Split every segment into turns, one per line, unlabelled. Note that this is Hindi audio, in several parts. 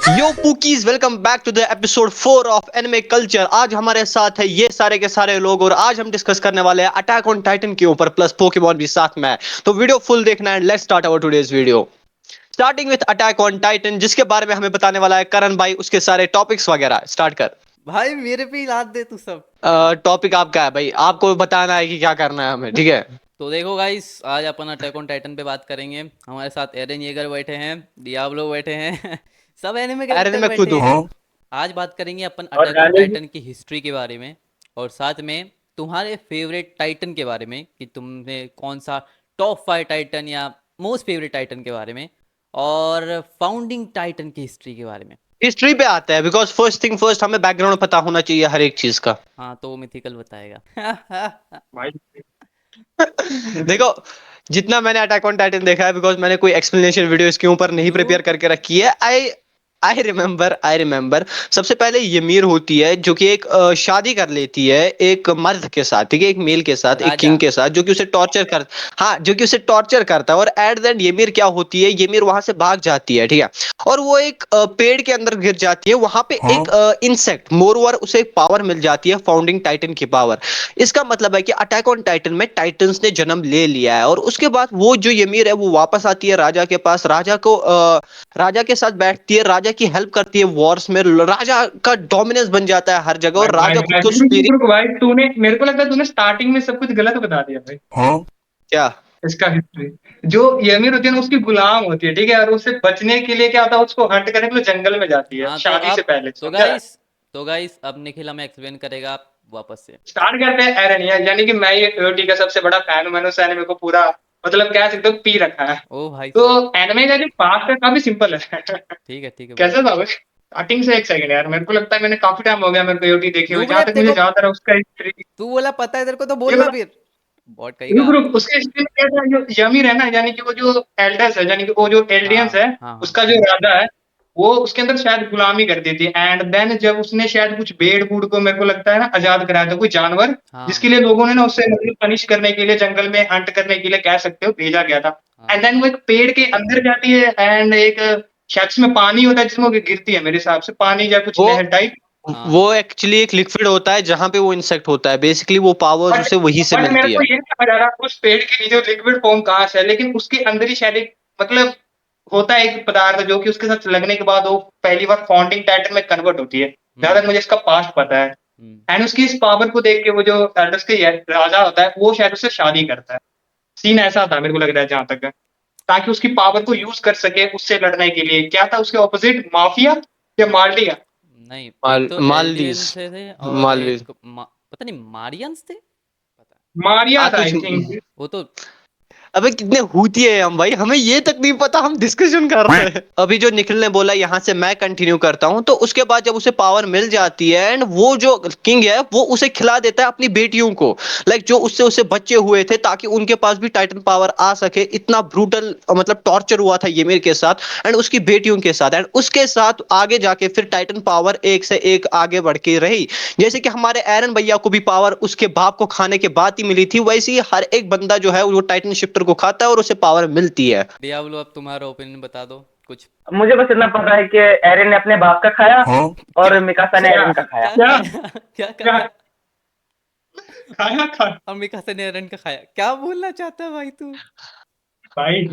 Yo pookies, welcome back to the episode 4 of anime culture. आज हमारे साथ है ये सारे के सारे लोग और आज हम डिस्कस करने वाले हैं अटैक ऑन टाइटन के ऊपर, प्लस पोकेमॉन भी साथ में है। तो वीडियो फुल देखना है। Let's start our today's video, starting with attack on Titan, जिसके बारे में हमें बताने वाला है करण भाई। उसके सारे टॉपिक्स वगैरह स्टार्ट कर।
भाई मेरे पे ही लाद दे तू सब।
टॉपिक आपका है भाई, आपको बताना है कि क्या करना है हमें, ठीक है।
तो देखो गाइस, आज अपन अटैक ऑन टाइटन पे बात करेंगे। हमारे साथ एरन येगर बैठे हैं, डियाब्लो बैठे हैं सब एनिमे
एरन
कैरेक्टर
मैं खुद
बैठे हैं।
हूँ।
आज बात करेंगे अपन
और
अटैक ऑन
गाने भी।
टाइटन की हिस्ट्री के बारे में, और साथ में तुम्हारे फेवरेट टाइटन के बारे में कि तुमने कौन सा टॉप 5 टाइटन या मोस्ट फेवरेट टाइटन के बारे में, और फाउंडिंग टाइटन की हिस्ट्री के बारे में।
हिस्ट्री पे आते हैं, बिकॉज फर्स्ट थिंग फर्स्ट हमें बैकग्राउंड पता होना चाहिए हर एक चीज का।
हाँ, तो वो मिथिकल बताएगा
भाई
देखो, जितना मैंने अटैक ऑन टाइटन देखा है, बिकॉज मैंने कोई एक्सप्लेनेशन वीडियो इसके ऊपर नहीं
क्यों?
प्रिपेयर करके रखी है। आई रिमेम्बर सबसे पहले ymir होती है जो कि एक शादी कर लेती है एक मर्द के साथ, ठीक है, एक मेल के साथ, एक
राजा।
किंग के साथ, जो कि उसे टॉर्चर कर हाँ, जो कि उसे टॉर्चर करता है। और एट द एंड ymir क्या होती है, ymir वहां से भाग जाती है, ठीक है। और वो एक पेड़ के अंदर गिर जाती है। वहां पे एक इंसेक्ट, मोरओवर, उसे एक पावर मिल जाती है, फाउंडिंग टाइटन की पावर। इसका मतलब है कि अटैक ऑन टाइटन में टाइटन्स ने जन्म ले लिया है। और उसके बाद वो जो ymir है वो वापस आती है राजा के पास, राजा के साथ बैठती है, राजा की हेल्प करती है वॉर्स में। राजा का डोमिनेंस बन जाता है हर जगह
भाई
और
भाई
राजा खुद
भाई,
को
रुक
सुपीरियर।
रुक भाई, तूने मेरे को लगता है तूने स्टार्टिंग में सब कुछ गलत बता दिया भाई।
क्या?
इसका हिस्ट्री, जो यमीर होती है ना उसकी गुलाम होती है, ठीक है, और उससे बचने के लिए क्या होता है, उसको हंट करने के लिए जंगल में जाती है
हाँ तो
शादी से
अब
पहले,
तो
समझा।
गाइस तो गाइस अब निखिल हमें एक्सप्लेन करेगा आप वापस से।
स्टार्ट करते हैं एरन, यानी कि मैं ये एओटी का सबसे बड़ा फैन हूं। मैंने उस एनिमे को पूरा, मतलब कह सकते हो, पी रखा है।
ओ भाई
तो
साहब।
एनिमे का जो पास्ट है काफी सिंपल है
ठीक है बोलो।
कैसे था भाई? स्टार्टिंग से एक सेकंड यार, मेरे को लगता है मैंने काफी टाइम हो गया मेरे को एओटी देखे हुए,
नुबड़े,
जहां
अब
तक
तेरे
मुझे
को
याद आ रहा है उसका हिस्ट्री।
तू बोला पता है तेरे को तो
ये
बोलना
बता,
फिर। बॉट
रुक
कहेगा।
रुक, उसके हिस्ट्री में क्या था, जो यमीर है ना, यानी कि वो जो एल्डर्स है, यानी कि वो जो एल्डियंस है,
हाँ हाँ हाँ।
उसका जो राजा है, वो उसके अंदर शायद गुलामी करती थी। एंड देन जब उसने शायद कुछ भेड़ बूढ़ को, मेरे को लगता है ना, आजाद कराया था, कोई जानवर,
हाँ
जिसके लिए लोगों ने ना उसे मतलब पनिश करने के लिए, जंगल में हंट करने के लिए कह सकते हो, भेजा गया था।
हाँ
एंड देन वो एक पेड़ के अंदर जाती है, एंड एक शायद उसमें पानी होता है जिसमें वो गिरती है, मेरे हिसाब से पानी या कुछ
वो
नहर टाइप।
वो
हाँ।
एक्चुअली एक लिक्विड होता है जहां पे वो इंसेक्ट होता है। बेसिकली वो पावर्स
बट
उसे वहीं से
बट मेरे
मिलती
को
है।
ये नहीं समझ आ रहा उस पेड़ के नीचे लिक्विड फॉर्म कहाँ से है, लेकिन उसके अंदर ही शायद एक, मतलब होता है एक पदार्थ जो कि उसके साथ लगने के बाद वो पहली बार फाउंडिंग टाइटन में कन्वर्ट होती है, जहां तक
हम्म
मुझे इसका पास्ट पता है।
हम्म।
एंड उसकी इस पावर को देख के वो जो एल्डर्स के राजा होता है, वो शायद उससे शादी करता है। सीन ऐसा था मेरे को लग रहा है जहां तक है, ताकि उसकी पावर को यूज कर सके उससे लड़ने के लिए। क्या था उसके ऑपोजिट, माफिया या माल्डिया?
नहीं, एक तो
मालदीव।
एल्डियंस थे और
मालदीव।
एक पता नहीं मारियंस थे, पता।
मारिया
हाँ
था
कुछ।
I think.
वो तो
अबे कितने हूती है हम भाई, हमें ये तक नहीं पता, हम डिस्कशन कर रहे हैं। अभी जो निखिल ने बोला, यहाँ से मैं कंटिन्यू करता हूँ। तो उसके बाद जब उसे पावर मिल जाती है एंड वो जो किंग है वो उसे खिला देता है अपनी बेटियों को, लाइक जो उससे उसे बच्चे हुए थे, ताकि उनके पास भी टाइटन पावर आ सके। इतना ब्रूटल मतलब टॉर्चर हुआ था ymir के साथ एंड उसकी बेटियों के साथ, एंड उसके साथ आगे जाके फिर टाइटन पावर एक से एक आगे बढ़ के रही। जैसे कि हमारे एरन भैया को भी पावर उसके बाप को खाने के बाद ही मिली थी, वैसे ही हर एक बंदा जो है वो टाइटन शिफ्टर को खाता है और उसे पावर मिलती है।
डियाब्लो, अब तुम्हारा ओपिनियन बता दो कुछ।
मुझे बस इतना पता है कि एरन ने अपने बाप का खाया
क्या
और मिकासा ने
क्या
एरन का खाया।
क्या
क्या
खाया क्या
क्या
खाया?
खाया खा
अम्बिका से ने रन का खाया, क्या बोलना चाहता है भाई तू?
भाई।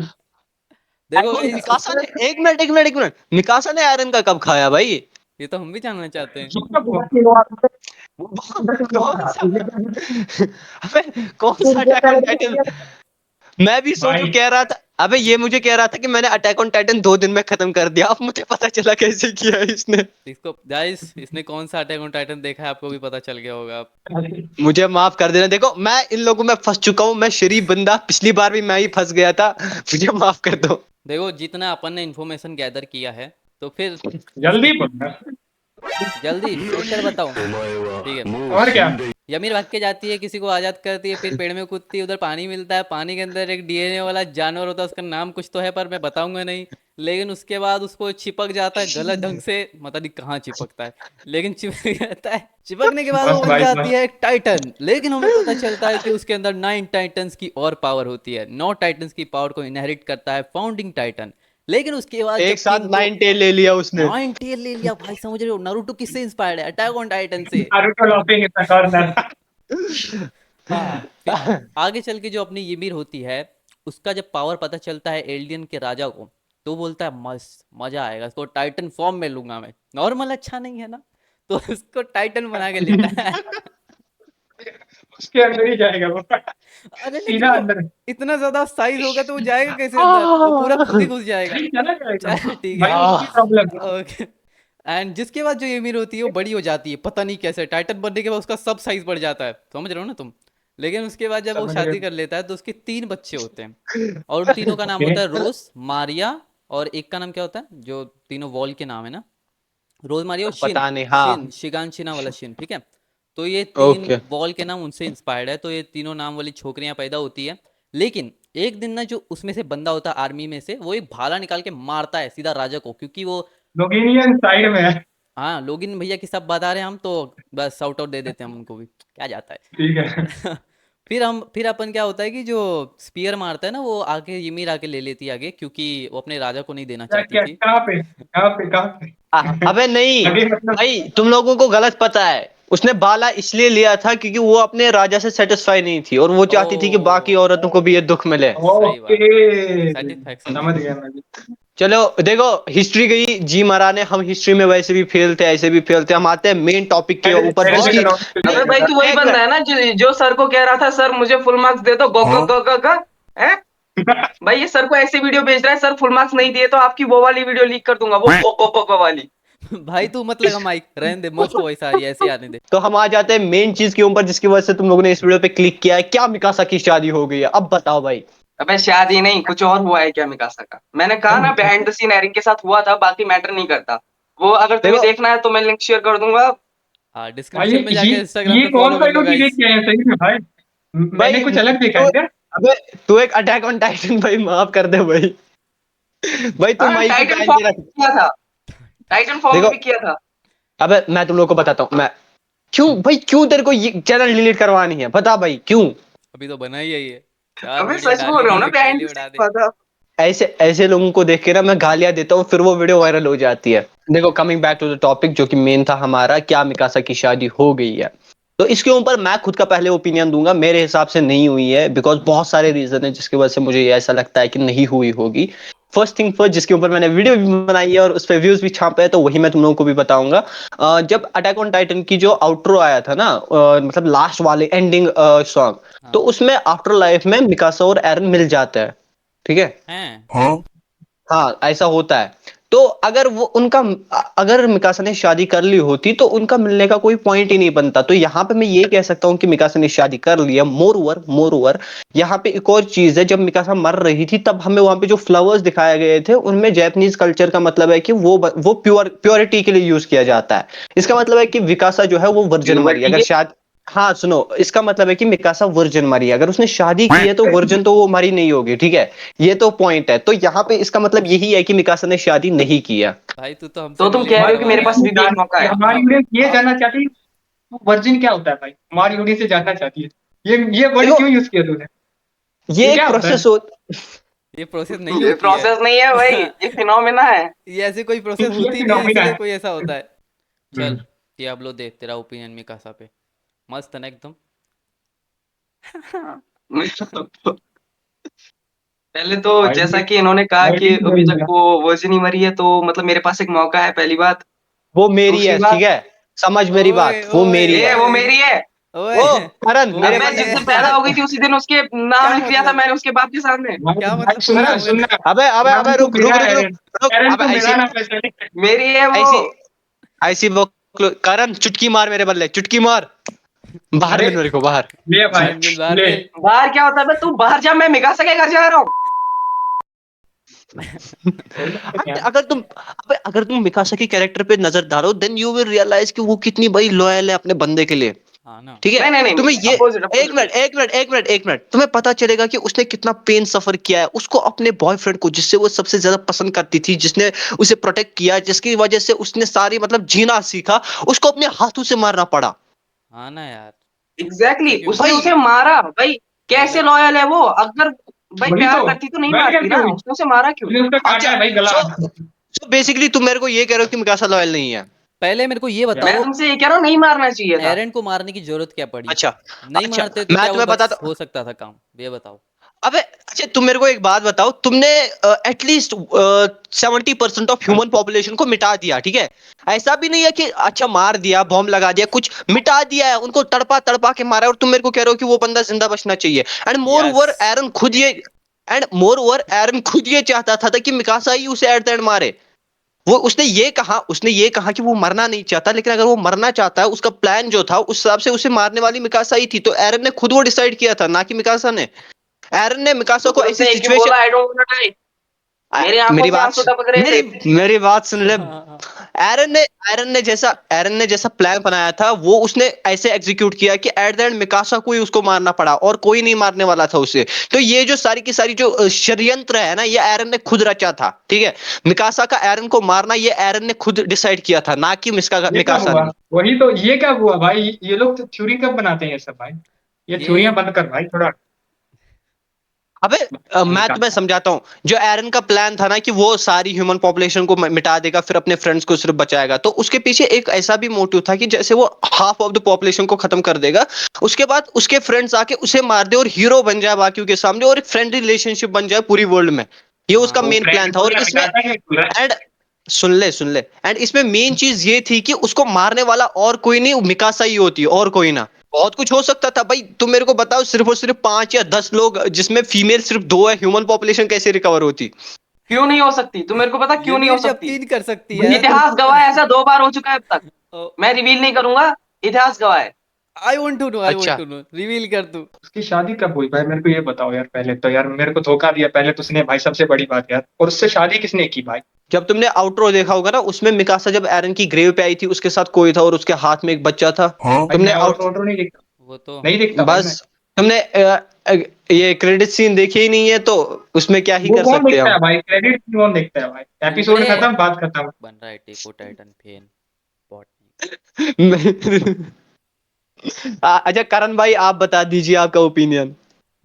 देखो
नहीं,
गाइस,
मिकासा ने, एक मिनट, मिकासा ने आयरन का कब खाया भाई?
ये तो हम भी जानना चाहते हैं।
कौन सा? अबे कौन सा अटैक ऑन टाइटन? मैं भी सोचू
भाई
कह रहा था। अबे ये मुझे कह रहा था कि मैंने अटैक ऑन टाइटन 2 दिन में खत्म कर दिया, अब मुझे पता चला कैसे किया है इसने।
इसको गाइस, इसने कौन सा अटैक ऑन टाइटन देखा है आपको भी पता चल गया होगा अब।
मुझे माफ कर देना। देखो, मैं इन लोगों में फंस चुका हूँ, मैं शरीफ बंदा, पिछली बार भी मैं ही फंस गया था। मुझे माफ कर दो।
देखो, जितना अपन ने इन्फॉर्मेशन गैदर किया है, तो फिर
जल्दी
इसके
बोलना।
जल्दी सोच कर बताओ। ठीक है।
और क्या?
यमीर भाग के जाती है, किसी को आजाद करती है, फिर पेड़ में कूदती है, उधर पानी मिलता है, पानी के अंदर एक डीएनए वाला जानवर होता है, उसका नाम कुछ तो है पर मैं बताऊंगा नहीं। लेकिन उसके बाद उसको चिपक जाता है गलत ढंग से, पता नहीं कहाँ चिपकता है, लेकिन चिपक जाता है। चिपकने के बाद वो
बस
बन
भाई
जाती
बस।
है एक टाइटन, लेकिन हमें पता चलता है कि उसके अंदर 9 टाइटन्स की और पावर होती है। 9 टाइटन्स की पावर को इनहेरिट करता है फाउंडिंग टाइटन। लेकिन उसके बाद
एक
जब
साथ
किंग
9 टेल ले लिया उसने।
9 टेल ले लिया भाई, समझ रहे हो? नारुतो किससे इंस्पायर्ड है? अटैक ऑन टाइटन से।
Naruto laughing in the corner.
हाँ, फिर आगे चल के जो अपनी ymir होती है, उसका जब पावर पता चलता है एल्डियन के राजा को, तो बोलता है मस्त मजा आएगा, इसको टाइटन फॉर्म में लूंगा मैं। नॉर्मल अच्छा नहीं है ना, तो उसको टाइटन बना के लेता है।
उसके अंदर ही जाएगा वो,
अरे लेकिन
सीधा
वो
अंदर।
इतना ज्यादा साइज होगा तो वो जाएगा कैसे अंदर? वो पूरा खुद ही घुस जाएगा।
भाई चला जाएगा
चल ठीक
भाई,
है।
उसकी प्रॉब्लम है।
ओके। एंड जिसके बाद जो ymir होती है वो बड़ी हो जाती है, पता नहीं कैसे। टाइटन बनने के बाद उसका सब साइज बढ़ जाता है, समझ रहे हो ना तुम? लेकिन उसके बाद जब वो
समझ
शादी
गए।
कर लेता है तो उसके 3 बच्चे होते हैं, और उन तीनों का नाम
ओके।
होता है रोज, मारिया, और एक का नाम क्या होता है जो तीनों वॉल के नाम है ना? रोज, मारिया और शिन।
पता नहीं, हाँ।
शिन शिगानशिना वाला शिन, ठीक है। तो ये 3
ओके।
वॉल के नाम उनसे इंस्पायर्ड है, तो ये तीनों नाम वाली छोकरियां पैदा होती है। लेकिन एक दिन ना, जो उसमें से बंदा होता है आर्मी में से, वो एक भाला निकाल के मारता है सीधा राजा को, क्योंकि वो
लोगेनियन साइड में है।
हाँ, लोगिन भैया की सब बता रहे हैं हम तो, बस शाउट आउट दे देते हैं हम उनको भी, क्या जाता
ठीक है।
है। फिर अपन क्या होता है कि जो स्पीयर मारता है ना, वो आके ymir आके ले लेती है आगे, क्योंकि वो अपने राजा को नहीं देना
क्या
चाहती
क्या
थी।
कहाँ पे कहाँ पे कहाँ पे?
अबे नहीं
अभी मतलब
भाई, तुम लोगों को गलत पता है। उसने बाला इसलिए लिया था क्योंकि वो अपने राजा से सेटिस्फाई नहीं थी, और वो चाहती थी कि बाकी
ओ,
औरतों को भी ये दुख मिले।
सही
ओके,
बात। सेटिस्फैक्शन
समझ
मिले।
गया मैं भी।
चलो देखो, हिस्ट्री गई जी मराने। हम हिस्ट्री में वैसे भी फेल थे, ऐसे भी फेल थे। हम आते हैं मेन टॉपिक के ऊपर,
मेरे
जिसकी
बैकग्राउंड पे
अबे भाई
जाएगा।
तू वही
एक
बंदा
मिनट।
है ना जो सर को कह रहा था सर मुझे फुल मार्क्स दे दो, गो गो गो गो गो हैं? भाई ये सर को ऐसे वीडियो भेज रहा है, सर फुल मार्क्स नहीं दिए तो आपकी वो वाली वीडियो लीक कर दूंगा, वो गो गो गो गो वाली।
भाई तू मत लगा माइक, रहने दे, मस्त वॉइस आ रही है, ऐसे ही आने दे।
तो हम आ जाते हैं मेन चीज के ऊपर, जिसकी वजह से तुम लोगों ने इस वीडियो पे क्लिक किया है। क्या मिकासा की शादी हो गई है? अब बताओ भाई।
अबे शादी नहीं, कुछ और हुआ है क्या मिकासा का? मैंने कहा ना बिहाइंड द सीन एरिन के साथ हुआ था, बाकी मैटर नहीं करता। वो अगर तुम्हें
देखो,
देखना है तो मैं लिंक शेयर कर दूंगा।
हाँ,
भाई
डिस्क्रिप्शन में जाके इंस्टाग्राम
ये
पे
कौन
फॉलो
सा
कर लो
यूट्यूब
गाइस।
देख के आए हैं सही में भाई? मैंने
भाई
कुछ अलग देखा
तो
है क्या?
अबे तू एक अटैक ऑन टाइटन भाई, माफ कर दे भाई। भाई तू
हाँ
माइक पे
टाइटन
पहन
फॉर्म
के
में
रख।
भी किया था, टाइटन फॉर्म में
देखो,
भी किया था।
अबे मैं तुम लोग को बताता हूँ। मैं क्यों भाई, क्यों तेरे को ये चैनल डिलीट करवानी है? बता भाई क्यों।
अभी तो बना ही है ये, 4
अबे
वीडियो
सच
डाली
बोल रहा हूँ ना,
थी, एक
बिहाइंड
पहले
द
उड़ा
सीन
दे।
हुआ था।
ऐसे ऐसे लोगों को देख के ना मैं गालियां देता हूँ, फिर वो वीडियो वायरल हो जाती है। देखो, coming back to the topic, जो कि मेन था हमारा, क्या मिकासा की शादी हो गई है? तो इसके ऊपर मैं खुद का पहले ओपिनियन दूंगा। मेरे हिसाब से नहीं हुई है, बिकॉज बहुत सारे रीजन है जिसकी वजह से मुझे ये ऐसा लगता है कि नहीं हुई होगी। फर्स्ट थिंग फर्स्ट, जिसके ऊपर मैंने वीडियो भी बनाई है और उस पर व्यूज भी छापे हैं, तो वही मैं तुम लोगों को भी बताऊंगा। जब अटैक ऑन टाइटन की जो आउटरो आया था ना, मतलब लास्ट वाले एंडिंग सॉन्ग, तो
हाँ।
उसमें आफ्टर लाइफ में मिकासा और एरन मिल जाता है, ठीक है।
हैं।
हाँ, ऐसा होता है। तो अगर वो उनका, अगर मिकासा ने शादी कर ली होती तो उनका मिलने का कोई पॉइंट ही नहीं बनता। तो यहाँ पे मैं ये कह सकता हूँ कि मिकासा ने शादी कर लिया। मोर ओवर यहाँ पे एक और चीज है, जब मिकासा मर रही थी तब हमें वहां पे जो फ्लावर्स दिखाए गए थे, उनमें जैपनीज कल्चर का मतलब है कि वो प्योरिटी के लिए यूज किया जाता है। इसका मतलब है कि विकासा जो है वो वर्जिन मरी।
प्यूबर्टी
अगर
के
शादी, हाँ सुनो, इसका मतलब है कि मिकासा वर्जिन मरी। अगर उसने शादी की है तो वर्जिन तो वो मरी नहीं होगी, ठीक है। ये तो पॉइंट है। तो यहाँ पे इसका मतलब यही है कि मिकासा ने शादी नहीं किया।
भाई तू तो हमसे
तो
भी
तुम कह
लिंक
रहे हो कि
करवा
मेरे
रहा
पास
है।
अभी भी एक मौका है?
हमारी
अब
ऑडियंस ये
अब
जानना चाहती है वर्जिन क्या होता है भाई, हमारी ऑडियंस से जानना चाहती है। ये वर्ड
देखो,
क्यों यूज किया तूने?
ये
ये
एक
क्या होता
प्रोसेस
है?
हो।
ये प्रोसेस नहीं
ये
होती है।
प्रोसेस नहीं है भाई, ये फिनोमेना है।
ये ऐसी कोई प्रोसेस
ये
होती नहीं है,
फिनोमिना
इसीलिए
है।
कोई ऐसा होता है। चल,
हम्म।
ये अब लो दे तेरा ओपिनियन मिकासा पे, मस्त है ना एकदम।
पहले तो
भाई
जैसा कि इन्होंने कहा
भाई
कि अभी तक
बोल
वो वर्जिन ही मरी है, तो मतलब मेरे पास एक मौका है, पहली बात।
वो मेरी
दूसरी
है, ठीक
बात,
है। समझ मेरी
ओए
बात, वो
ओए
मेरी है।
वो
ओए
मेरी है।
ओए,
ओ करण,
वो
मेरे
अबे
मेरी
बदले
जिस दिन
है।
पैदा
करण।
हो गई थी उसी दिन उसके नाम
क्या
लिख दिया था
मतलब?
मैंने उसके बाप के सामने।
भाई
क्या
भाई
मतलब?
सुनना
क्या हुआ?
सुनना।
अबे अबे
नाम
अबे,
तो
रुक रुक
मेरा
रुक
है
रुक
एरन।
रुक।
एरन
अबे
तो मेरा
ऐसी
नाम है सर।
मेरी है वो।
ऐसी ऐसी वो करण, चुटकी मार मेरे बदले, चुटकी मार। बाहर
अरे
मिल मेरे को, बाहर।
ले भाई
बाहर
ले।
मिल।
बाहर क्या होता है बे? तू बाहर जा, मैं मिकासा के घर जा रहा हूँ।
अगर तुम मिकासा की कैरेक्टर पे नजर डालो, देन यू विल रियलाइज कि वो कितनी बड़ी लॉयल है अपने बंदे के लिए,
हाँ ना।
ठीक है।
नहीं नहीं
तुम्हें
नहीं,
ये,
अपोजिट
एक
अपोजिट।
मिनट एक मिनट एक मिनट एक मिनट, तुम्हें पता चलेगा कि उसने कितना पेन सफर किया है। उसको अपने बॉयफ्रेंड को, जिससे वो सबसे ज्यादा पसंद करती थी, जिसने उसे प्रोटेक्ट किया, जिसकी वजह से उसने सारी मतलब जीना सीखा, उसको अपने हाथों से मारना पड़ा।
हाँ ना यार,
एग्जैक्टली
बच्चे
exactly,
क्यों
उसने
मार
भाई
उसे
दिया?
मारा भाई। कैसे
गलत।
लॉयल है वो? अगर भाई
वही
प्यार
तो,
करती तो नहीं
मैं
मारती
कहता
ना,
हूँ,
उसने उसे मारा क्यों?
उसने उसका काटा
अच्छा
है भाई गला।
सो बेसिकली तुम मेरे को ये कह रहे हो कि मिकासा लॉयल नहीं है।
पहले मेरे को ये
मैं
बताओ,
तुमसे ये कह रहा हूँ नहीं मारना चाहिए था।
एरन को मारने की जरूरत क्या पड़ी?
अच्छा
नहीं
अच्छा
मारते तो
मैं
क्या वो
तुम्हें
बस
बताता
हो सकता था काम, ये बताओ।
अबे अच्छा तुम मेरे को एक बात बताओ, तुमने एटलीस्ट 70% ऑफ ह्यूमन पॉपुलेशन को मिटा दिया, ठीक है? ऐसा भी नहीं है कि अच्छा मार दिया, बॉम्ब लगा दिया, कुछ मिटा दिया है, उनको तड़पा तड़पा के मारा है, और तुम मेरे को कह रहे हो कि वो बंदा जिंदा बचना चाहिए। एंड मोर
यस,
ओवर एरन खुद ये एंड मोर ओवर एरन खुद ये चाहता था कि मिकासा ही उसे एट द एंड मारे। वो उसने ये कहा कि वो मरना नहीं चाहता, लेकिन अगर वो मरना चाहता है, उसका प्लान जो था उस हिसाब से उसे मारने वाली मिकासा ही थी। तो एरन ने खुद वो डिसाइड किया था, ना कि मिकासा ने। एरन ने मिकासा को ऐसी
तुमसे एक ही
सिचुएशन
बोला, I don't want to die. मेरी आंखों
मेरी
से
बात
आंसू टपक रहे थे।
मेरी बात सुन ले।
हाँ,
एरन ने जैसा प्लान बनाया था, वो उसने ऐसे एग्जीक्यूट किया कि एट द एंड मिकासा को ही उसको मारना पड़ा, और कोई नहीं मारने वाला था उसे। तो ये जो सारी की सारी जो षड्यंत्र है ना, ये एरन ने खुद रचा था, ठीक है? मिकासा का एरन को मारना ये एरन ने खुद डिसाइड किया था, ना कि
ये कब
मिकासा
हुआ?
ने।
वही तो, ये कब हुआ भाई? ये लोग तो थ्योरी कब बनाते हैं ये सब भाई? ये
ये
थ्योरियां बंद कर भाई थोड़ा।
अबे मैं तुम्हें
मिकासा,
समझाता हूँ। जो एरन का प्लान था ना कि वो सारी ह्यूमन पॉपुलेशन को मिटा देगा, फिर अपने फ्रेंड्स को सिर्फ बचाएगा, तो उसके पीछे एक ऐसा भी मोटिव था कि जैसे वो हाफ ऑफ द पॉपुलेशन को खत्म कर देगा, उसके बाद उसके फ्रेंड्स आके उसे मार दे और हीरो बन जाए बाकियों के सामने, और एक फ्रेंडली रिलेशनशिप बन जाए पूरी वर्ल्ड में। ये उसका
हाँ,
वो
मेन प्लान
फ्रेंड
था।
बोल
और
रहा है,
इसमें
मिकासा क्यों बोल रहा है?
एंड सुन ले एंड इसमें मेन चीज ये थी कि उसको मारने वाला और कोई नहीं, मिकासा ही होती, और कोई ना। बहुत कुछ हो सकता था भाई, तुम मेरे को बताओ, सिर्फ और सिर्फ 5 या 10 लोग, जिसमें फीमेल सिर्फ 2 है, ह्यूमन पॉपुलेशन कैसे रिकवर होती?
क्यों नहीं हो सकती? तुम मेरे को पता क्यों नहीं हो
यूनिट जब
सकती?
3 कर सकती है
इतिहास गवाह है, ऐसा 2 बार हो चुका है अब तक।
तो
मैं रिवील नहीं करूंगा, इतिहास गवाह है।
आई वांट
अच्छा
टू नो, रिवील कर तू।
उसकी शादी कब हुई भाई? मेरे को ये बताओ यार। पहले तो यार मेरे को धोखा दिया पहले तो उसने भाई, सबसे बड़ी बात यार। और उससे शादी किसने की भाई?
जब तुमने आउटरो देखा होगा ना, उसमें मिकासा जब एरन की ग्रेव पे आई थी, उसके साथ कोई था और उसके हाथ में एक बच्चा था।
भाई
तुमने
मैं
आउट
ऑटो नहीं देखता,
वो तो
नहीं देखता भाई मैं।
बस तुमने ये क्रेडिट सीन देखे ही नहीं है, तो उसमें क्या ही
वो
कर
कौन
सकते हैं
देखता है
हम।
भाई? क्रेडिट कौन देखता है भाई? एपिसोड
तूने
खत्म, बात खत्म।
बन रहा है टेको टाइटन फैन बॉट।
अच्छा करण भाई, आप बता दीजिए आपका ओपिनियन।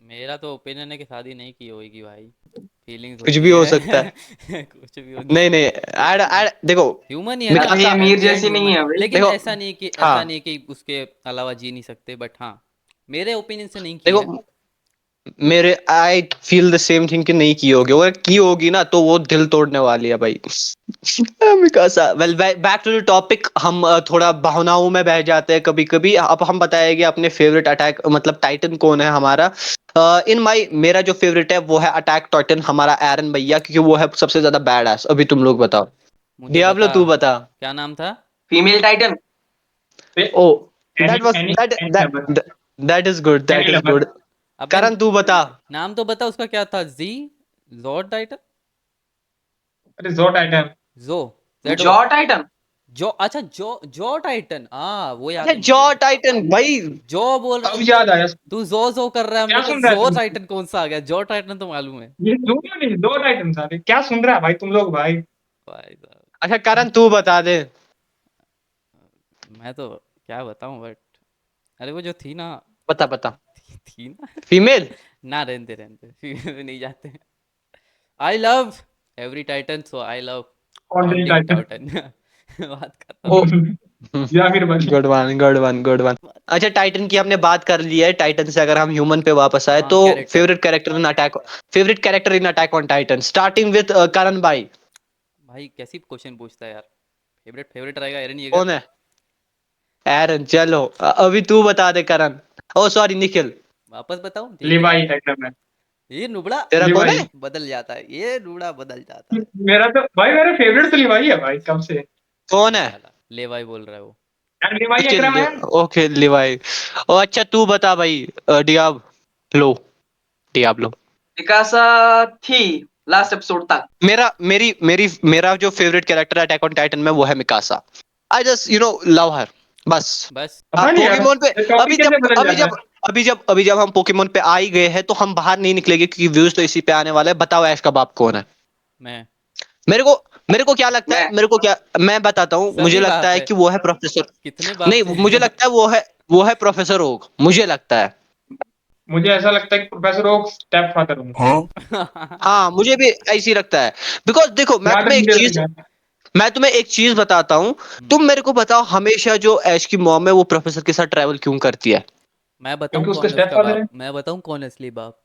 मेरा तो ओपिनियन है कि शादी नहीं की होगी भाई, फीलिंग्स
कुछ
होती
भी हो सकता है।
है। कुछ भी हो,
नहीं नहीं, ऐड देखो,
ह्यूमन ही है ना,
अरे ये
Mikasa,
Mir
at the end
जैसी नहीं
ह्यूमन।
है भाई।
लेकिन
देखो,
ऐसा
हाँ
नहीं कि उसके अलावा जी नहीं सकते, बट हाँ मेरे ओपिनियन से नहीं की है।
देखो, मेरे I feel the same thing कि नहीं की होगी, और की होगी ना तो वो दिल तोड़ने वाली है भाई। Mikasa, well back to the topic. हम थोड़ा भावनाओं में बह जाते हैं कभी कभी। अब हम बताएंगे अपने फेवरेट अटैक, मतलब टाइटन कौन है हमारा। इन माई मेरा जो फेवरेट है वो है अटैक टाइटन, हमारा एरन भैया, क्योंकि वो है सबसे ज्यादा बैड एस। अभी तुम लोग बताओ।
मुझे
डियाब्लो
बता
तू बता।
क्या नाम था।
Female Titan.
Oh
Annie
that was
Annie
that
Annie lover,
that that is good,
Annie
that is
lover.
Good.
अबे
करण तू बता।
नाम तो बता उसका, क्या था? जी, जॉर्ड टाइटन,
अरे जो टाइटन,
जो, जेड ओ,
जॉ टाइटन।
जो, अच्छा जो, जो टाइटन, हाँ वो याद
अच्छा
है
जॉ
मुझे।
टाइटन भाई।
जो बोल रहा
अब
है तू।
याद आया।
तू जो कर रहा है,
क्या
मेरे को
सुन रहा है
जो
तुम?
टाइटन कौन सा आ गया, जो टाइटन तो मालूम है।
ये दो नहीं, दो टाइटन सारे क्या सुन रहा है भाई तुम लोग भाई?
भाई साहब,
अच्छा करण तू बता दे।
मैं तो क्या बताऊं, बट अरे वो जो थी ना,
बता बता।
थी ना।
फीमेल।
ना रहते रहते फीमेल में नहीं जाते। I love every Titan, so I love
कौन
all
see
the
Titan?
Titan. बात खत्म।
ओ
या फिर भाई
good one good one good one. अच्छा टाइटन की हमने बात कर ली है। टाइटन से अगर हम ह्यूमन पे वापस आए,
हाँ
तो
character.
Favourite character in attack on Titan, starting with Karan भाई।
भाई कैसी क्वेश्चन पूछता है यार। फेवरेट फेवरेट रहेगा एरन येगर।
कौन है? एरन, चलो अभी तू बता दे करण। ओ सॉरी निखिल।
वापस बताऊं, ठीक है।
लिवाई है एकदम है।
ये नुबड़ा
तेरा कौन
लिवाई।
है?
बदल जाता है, ये नुबड़ा बदल जाता है।
मेरा तो भाई, मेरा फेवरेट तो लिवाई है भाई कब से।
कौन है?
साला लेवाई बोल रहा है वो।
यार लिवाई
निखिल
अकरम है।
Okay Levi. ओ अच्छा तू बता भाई। डियाब्लो। डियाब्लो।
पिकासा थी लास्ट एपिसोड तक।
मेरा जो फेवरेट कैरेक्टर है अटैक ऑन टाइटन में, वो है मिकासा। आई जस्ट लव हर, बस।
बस
पता
आप
नहीं यार,
पोकेमोन पे अभी
टॉपिक कैसे
जब
बदल
अभी
जाता
जब
है।
अभी जब हम पोकेमोन पे आ ही गए हैं, तो हम बाहर नहीं निकलेंगे, क्योंकि व्यूज तो इसी पे आने वाला है। बताओ ऐश का बाप कौन है?
मैं
मेरे को मेरे को क्या लगता है,
मैं
मैं बताता हूँ, मुझे
सभी
लगता
बाप
है
है,
कि वो है प्रोफेसर।
कितने
नहीं
बाप थे।
मुझे लगता है वो है प्रोफेसर ओक, मुझे लगता है।
मुझे ऐसा लगता है कि प्रोफेसर ओक स्टेप फादर होंगे।
हाँ मुझे भी ऐसी लगता है। बिकॉज देखो
जहाँ तक मुझे लगता है।
मैं तुम्हें एक चीज बताता हूँ। तुम मेरे को बताओ हमेशा जो ऐश की मॉम है वो प्रोफेसर के साथ ट्रैवल क्यों करती है?
मैं बताऊं
क्योंकि उसका
कौन है
स्टेप
उसका
फादर
बाप,
है।
मैं बताऊं कौन है असली बाप,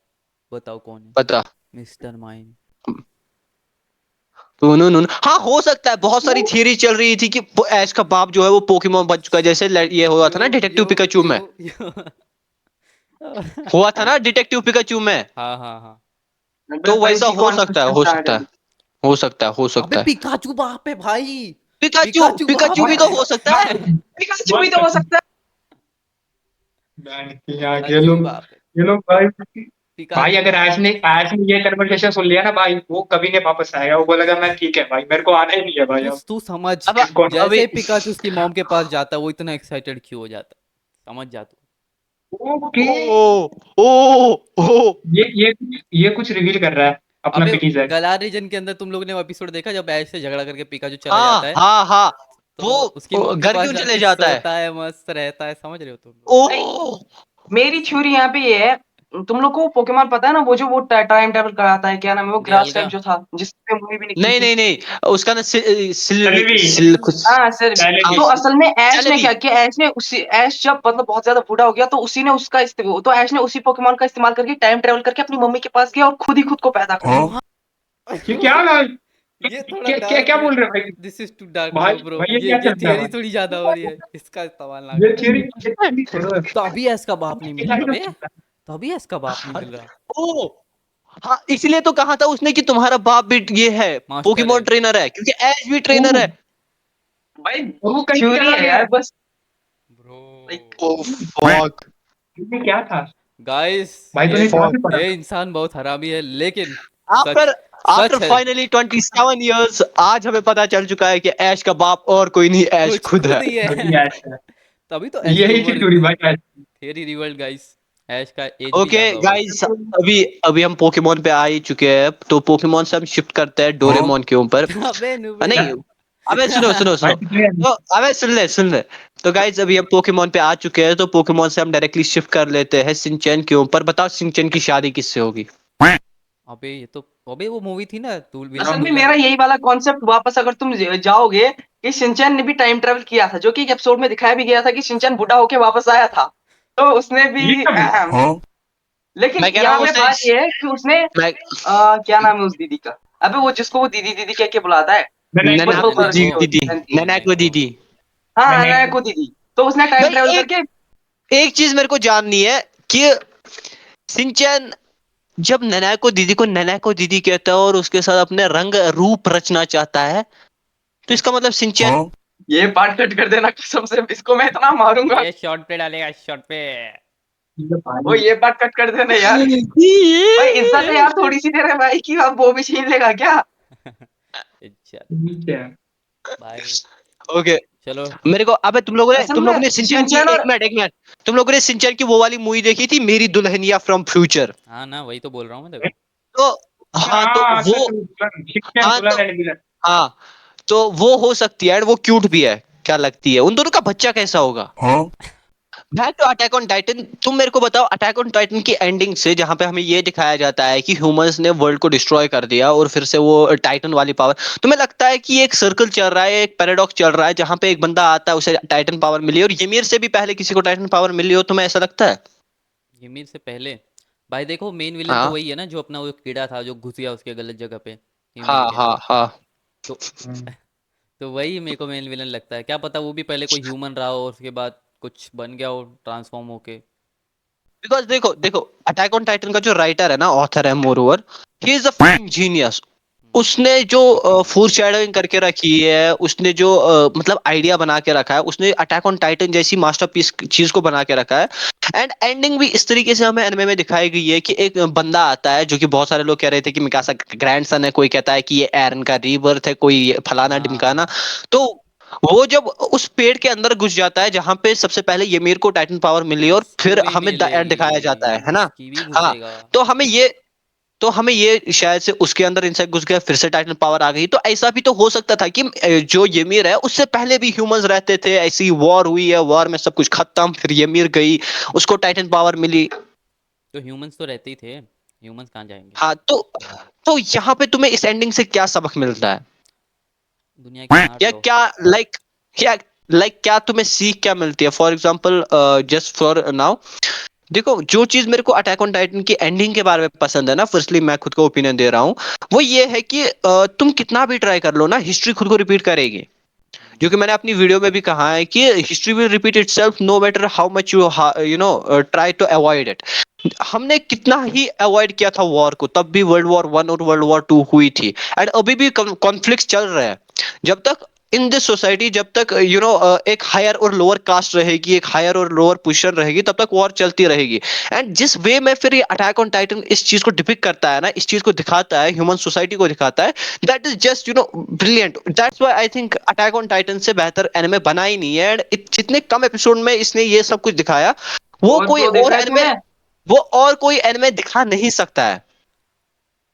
बताओ कौन है?
पता।
Mister mind.
तो हाँ हो सकता है। बहुत सारी थियरी चल रही थी कि ऐश का बाप जो है वो पोकेमोन बन चुका है, जैसे ये हुआ था
यो
ना डिटेक्टिव
यो
पिकाचू में।
यो यो
हुआ था ना डिटेक्टिव पिकाचू में।
हाँ हाँ हाँ।
तो
भाई
वैसा
जी
हो सकता है,
कॉन्फ्रेंस
हो
स्टार्ट
सकता
है।
है, हो सकता है, हो
अबे
सकता है।
पिकाचू बाप है भाई।
पिकाचू
पिकाचू
पिकाचू
बाप
भी
है।
तो हो सकता है।
पिकाचू भी तो हो सकता है।
यहाँ
पिकाचू ही बाप है।
ये लोग भाई। भाई
पिकाचू
अगर
बाप है।
ऐश ने ये कन्वर्सेशन सुन लिया ना भाई, वो कभी नहीं वापस आएगा। वो बोलेगा मैं ठीक है भाई, मेरे को आना ही नहीं है भाई
तू
अब।
तू समझ,
अब
कौन-
जैसे
अभी
ही पिकाचू उसकी मॉम के पास जाता है वो इतना एक्साइटेड क्यों हो जाता है, समझ जा तू।
ओके।
ओ ओ ओ
ये कुछ रिवील कर रहा है अपना
अबे
ब्लिज़र्ड।
गलार रीजन के अंदर तुम लोगों ने वो एपिसोड देखा जब ऐश से झगड़ा करके पिकाचू चला जाता
हाँ
है,
हाँ हाँ।
तो
वो
उसकी मॉम के
घर
पास
क्यों चले
जाके
जाता है?
सोता है, मस्त रहता है, समझ रहे हो तुम लोग?
ओ
मेरी थ्योरी यहाँ पे ये है, तुम लोग को पोकेमॉन पता है ना, वो जो वो टाइम ट्रेवल कराता है, क्या नाम है वो ग्रास
गैलगा।
टाइप जो था जिसपे मूवी भी निकली
नहीं
थी।
नहीं नहीं, उसका ना
चलेबी।
सिल कुछ।
हाँ सर।
चलेबी।
तो
हाँ
असल में ऐश ने
चलेबी।
क्या किया, ऐश ने उसी ऐश जब मतलब बहुत ज्यादा बूढ़ा हो गया तो उसी ने उसका तो ऐश ने उसी पोकेमॉन का इस्तेमाल करके टाइम ट्रेवल करके अपनी मम्मी के पास गया और खुद ही खुद को पैदा कर दिया।
ये क्या
ये थोड़ा
क्या क्या
डार्क
क्या
हो
बोल
गया।
रहे हो भाई?
दिस इज टू डार्क
भाई
ब्रो,
भाई ये क्या
ये
चल रहा है
थियरी
भाई?
थोड़ी ज्यादा हो रही है, इसका इस्तेमाल ना
ये
करो।
थियरी
तभी इसका बाप नहीं मिल रहा बे, तभी इसका बाप नहीं मिल रहा।
ओ हाँ इसलिए तो कहा था उसने कि तुम्हारा बाप भी ये है,
मास्टर
पोकेमोन
है
ट्रेनर है, क्योंकि ऐश भी ट्रेनर है।
भाई
और वो कहीं
थ्योरी
चला
है
गया।
यार बस।
ब्रो।
Like
oh fuck.
ये क्या था?
गाइस
भाई
ये
तूने कहाँ से पढ़ा?
ये इंसान बहुत हरामी है, लेकिन
आफ्टर
सच
आफ्टर
सच है,
फाइनली 27 इयर्स आज हमें पता चल चुका है कि ऐश का बाप और कोई नहीं, ऐश
कुछ
खुद है।
खुद ही है।
वही ऐश है।
तभी तो ऐश की
यही थी
उम्र
थ्योरी
इतनी,
भाई ऐश।
थियरी रिवर्ल्ड गाइस, ऐश का एज भी
ओके
ज्यादा होगा।
गाइस, अभी अभी हम पोकेमोन पे आ ही चुके हैं, तो पोकेमोन से हम शिफ्ट करते हैं डोरेमोन के ऊपर।
अबे नुबड़े।
नहीं, अबे सुनो सुनो
भाई
सुनो।
कितने
तो अबे सुन ले। तो गाइस अभी हम पोकेमोन पे आ चुके हैं, तो पोकेमोन से हम डायरेक्टली शिफ्ट कर लेते हैं सिंचन के ऊपर। बताओ सिंचन की शादी किससे होगी?
अबे ये तो, अबे वो मूवी थी ना तू
असल
विलन
में
दुल्हन।
मेरा यही वाला कॉन्सेप्ट वापस अगर तुम जाओगे कि शिनचैन ने भी टाइम ट्रेवल किया था, जो कि एक एपिसोड में दिखाया भी गया था कि शिनचैन बूढ़ा होके वापस आया था, तो उसने
ये
भी
कब?
लेकिन
मैं कह रहा
यहाँ
हूँ
पे
उसने
बात ये है कि उसने
मैं
क्या नाम है उस दीदी का, अबे वो जिसको वो दीदी दीदी कह के बुलाता है,
मैंने
बस वो
ननाको
मर गई
नेनेको
होती
दीदी,
है।
ननाको दीदी।
हाँ
मैंने
अनाया को दीदी। तो उसने टाइम
भाई
ट्रेवल
एक
करके
एक चीज मेरे को जाननी है कि सिंचन जब ननाको दीदी को ननाको दीदी कहता है और उसके साथ अपने रंग रूप रचना चाहता है, तो इसका मतलब सिंचन
ये पार्ट कट कर देना कसम से, इसको मैं इतना मारूंगा।
ये शॉर्ट पे डालेगा, शॉर्ट पे।
वो ये पार्ट कट कर देना यार। भाई इज्जत है यार थोड़ी सी तेरे भाई की, अब वो भी छीन लेगा क्या?
अच्छा
नीचे है।
भाई,
ओके।
चलो।
मेरे को अबे
असल
तुम
में
लोगों ने सिंचन की
शिनचैन और
एक मिनट तुम लोगों ने सिंचन की वो वाली मूवी देखी थी, मेरी दुल्हनिया फ्रॉम फ्यूचर?
हाँ ना, वही तो बोल रहा हूँ मैं देखो।
तो हाँ तो
हाँ अच्छा
वो
दुल्हन शिक्षण
हाँ तो
दुल्हन एंड विलन।
हाँ तो वो हो सकती है, and वो क्यूट भी है। क्या लगती है उन दोनों का बच्चा कैसा होगा? Back to Attack on Titan. तुम मेरे को बताओ अटैक ऑन टाइटन की एंडिंग से, जहां पे हमें ये दिखाया जाता है कि ह्यूमंस ने वर्ल्ड को डिस्ट्रॉय कर दिया और फिर से वो टाइटन वाली पावर, तुम्हें लगता है कि एक सर्कल चल रहा है, एक पैराडॉक्स चल रहा है, जहां पे एक बंदा आता है उसे टाइटन पावर मिली और ymir से भी पहले किसी को टाइटन पावर मिली हो? तुम्हें ऐसा लगता है?
यूमिर से पहले? भाई देखो मेन विलन तो
हाँ
वही है ना, जो अपना वो कीड़ा था जो घुस गया उसके गलत जगह पे, यूमिर
हाँ
के।
हाँ हाँ।
तो तो वही मेरे को मेन विलन लगता है, क्या पता वो भी पहले कोई ह्यूमन रहा हो और उसके बाद कुछ बन गया हो ट्रांसफॉर्म होके।
बिकॉज देखो देखो, अटैक ऑन टाइटन का जो राइटर है ना, ऑथर है more over, he is a genius. उसने जो फोर शैडोइंग करके रखी है, उसने जो मतलब आइडिया बना के रखा है, उसने अटैक ऑन टाइटन जैसी मास्टरपीस चीज को बना के रखा है। एंड एंडिंग भी इस तरीके से हमें एनिमे में दिखाई गई है कि एक बंदा आता है, जो कि बहुत सारे लोग कह रहे थे कि मिकासा ग्रैंडसन है, कोई कहता है कि ये एरन का रीबर्थ है, कोई फलाना ढिमकाना।
हाँ
तो वो जब उस पेड़ के अंदर घुस जाता है जहां पे सबसे पहले ymir को टाइटन पावर मिली और
उसको
फिर
भी
हमें द एंड दिखाया जाता है
मिलेगी,
ना?
उसकी भी
हाँ।
घुसेगा।
तो हमें ये शायद से उसके अंदर इंसेक्ट घुस गया, फिर से टाइटन पावर आ गई। तो ऐसा भी तो हो सकता था कि जो ymir है उससे पहले भी ह्यूमंस रहते थे, ऐसी वॉर हुई है, वॉर में सब कुछ खत्म, फिर ymir गई, उसको टाइटन पावर मिली।
तो ह्यूमंस तो रहते ही थे, ह्यूमंस कहाँ जाएंगे?
हाँ तो यहाँ पे तुम्हें इस एंडिंग से क्या सबक मिलता है,
दुनिया की मार
या
लो।
क्या लाइक क्या क्या तुम्हें सीख क्या मिलती है? For example, just for now, देखो जो चीज मेरे को अटैक ऑन टाइटन की एंडिंग के बारे में पसंद है ना, फर्स्टली मैं खुद को ओपिनियन दे रहा हूँ, वो ये है कि तुम कितना भी ट्राई कर लो ना, हिस्ट्री खुद को रिपीट करेगी। जो कि मैंने अपनी वीडियो में भी कहा है कि history will repeat itself no matter how much you know try to avoid it. हमने कितना ही अवॉइड किया था वॉर को, तब भी वर्ल्ड वॉर 1 और वर्ल्ड वॉर 2 हुई थी, एंड अभी भी कॉन्फ्लिक्ट चल रहे हैं। जब तक इन दिस सोसाइटी, जब तक एक हायर और लोअर कास्ट रहेगी, एक हायर और लोअर पोजीशन रहेगी, तब तक वॉर चलती रहेगी। एंड जिस वे में फिर ये अटैक ऑन टाइटन इस चीज को डिपिक्ट करता है ना, इस चीज को दिखाता है, ह्यूमन सोसाइटी को दिखाता है, that is just brilliant. That's why I think attack on Titan से बेहतर एनिमे बना ही नहीं है, एंड जितने कम एपिसोड में इसने ये सब कुछ दिखाया, वो
और
कोई
फ्लो
और
देखा है
एनिमे
तूने?
वो और कोई एनिमे दिखा नहीं सकता है।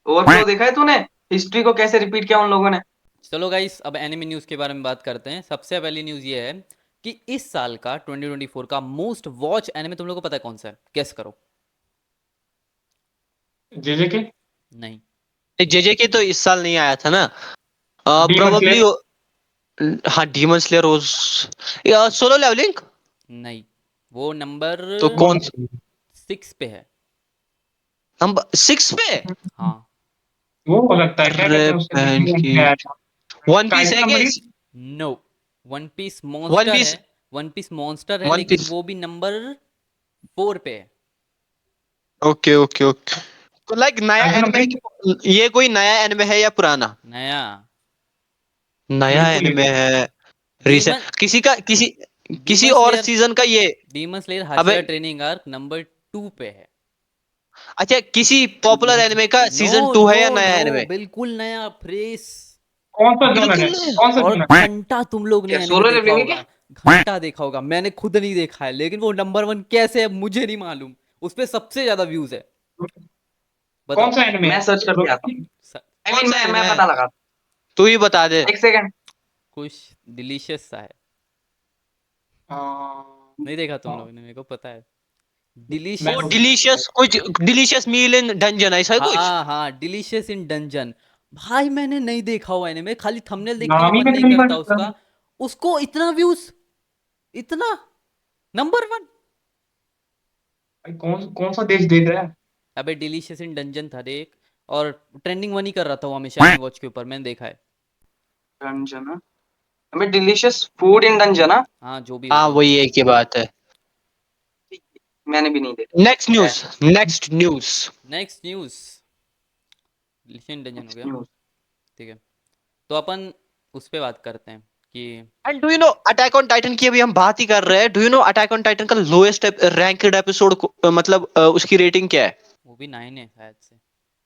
और फ्लो देखा है तूने? हिस्ट्री को कैसे रिपीट किया उन लोगों ने।
चलो गाइस, अब एनिमे न्यूज़ के बारे में बात करते हैं। सबसे पहली न्यूज़ ये है कि इस साल का 2024 का मोस्ट वॉच एनिमे तुम लोगों को पता है कौन सा है? गेस करो।
जेजे के
नहीं।
जेजे के तो इस साल नहीं आया था ना,
डीमन
प्रोबेबली।
स्लेयर।
हाँ, डीमन स्लेयर रोज, सोलो लेवलिंग।
नहीं, वो नंबर
तो कौन सा?
6 पे है।
नंबर 6 पे?
हाँ।
वो हो सकता है, क्या
अरे
कहते हैं उसका
बहन
जिसमें
की,
आया था,
वन पीस है
काइसा
क्या
मरीज।
No, One Piece
one
Monster है।
पीस?
वन पीस मॉन्स्टर है,
वन
लेकिन
पीस,
वो भी नंबर 4 पे है।
Okay okay okay. तो लाइक नया
काइसा
एनिमे है
मरीज
कि ये कोई नया एनिमे है या पुराना?
नया।
नया
बिल्कुल ही
एनिमे
नहीं।
है,
डीमन
रिसेंट, किसी किसी
डीमन
और
स्लेयर
सीजन का ये?
डीमन स्लेयर
अबे,
हाशिरा ट्रेनिंग आर्क नंबर 2 पे है।
अच्छा, किसी पॉपुलर एनिमे का
नो
सीजन 2 है
नो
या नया
नो,
एनिमे?
बिल्कुल नया, फ्रेश।
कौन सा जोनर है,
बिल्कुल नया।
कौन सा
और
जोनर है?
घंटा तुम लोग ने
क्या
एनिमे
सोलो
देखा
लेवलिंग है क्या?
होगा, घंटा देखा होगा। मैंने खुद नहीं देखा है, लेकिन वो नंबर 1 कैसे है मुझे नहीं मालूम। उस पे सबसे ज्यादा व्यूज है।
कौन
बताओ।
सा एनिमे
मैं
है?
सर्च करके आता हूँ।
स-
आई
कौन
मीन
सा
मैं
एनिमे है?
पता लगा।
तू ही बता दे।
एक सेकंड।
कुछ डिलीशियस सा है।
हाँ,
नहीं देखा तुम लोगों ने, मेरे को पता है।
मैं
वो
डिलीशियस।
डिलीशियस, कुछ डिलीशियस मील इन डंजन ऐसा है कुछ?
हाँ हाँ, डिलीशियस इन डंजन। भाई मैंने नहीं देखा हुआ एनिमे, खाली थंबनेल देख के भी
नाम ही
मन नहीं
नहीं
करता
पता।
उसका। उसको इतना व्यूज, इतना, नंबर 1।
भाई कौन सा देश देख रहा है?
अबे डिलीशियस इन डंजन था देख, और ट्रेंडिंग 1 ही कर रहा था वो हमेशा एनी वॉच के ऊपर, मैंने देखा है।
डंजन? हमें डिलीशियस फूड इन डंजन।
हाँ जो भी
हाँ,
होगा।
वही एक ही बात है।
मैंने भी नहीं देखा।
नेक्स्ट
क्या है?
News, next news.
Next news, delicious in dungeon हो
नेक्स्ट
गया।
न्यूज़।
ठीक है, तो अपन उस पे बात करते हैं कि
and do you know attack on Titan की अभी हम बात ही कर रहे हैं, do you know attack on Titan का लोएस्ट रैंक्ड एपिसोड मतलब उसकी रेटिंग क्या है?
वो भी 9 है शायद से,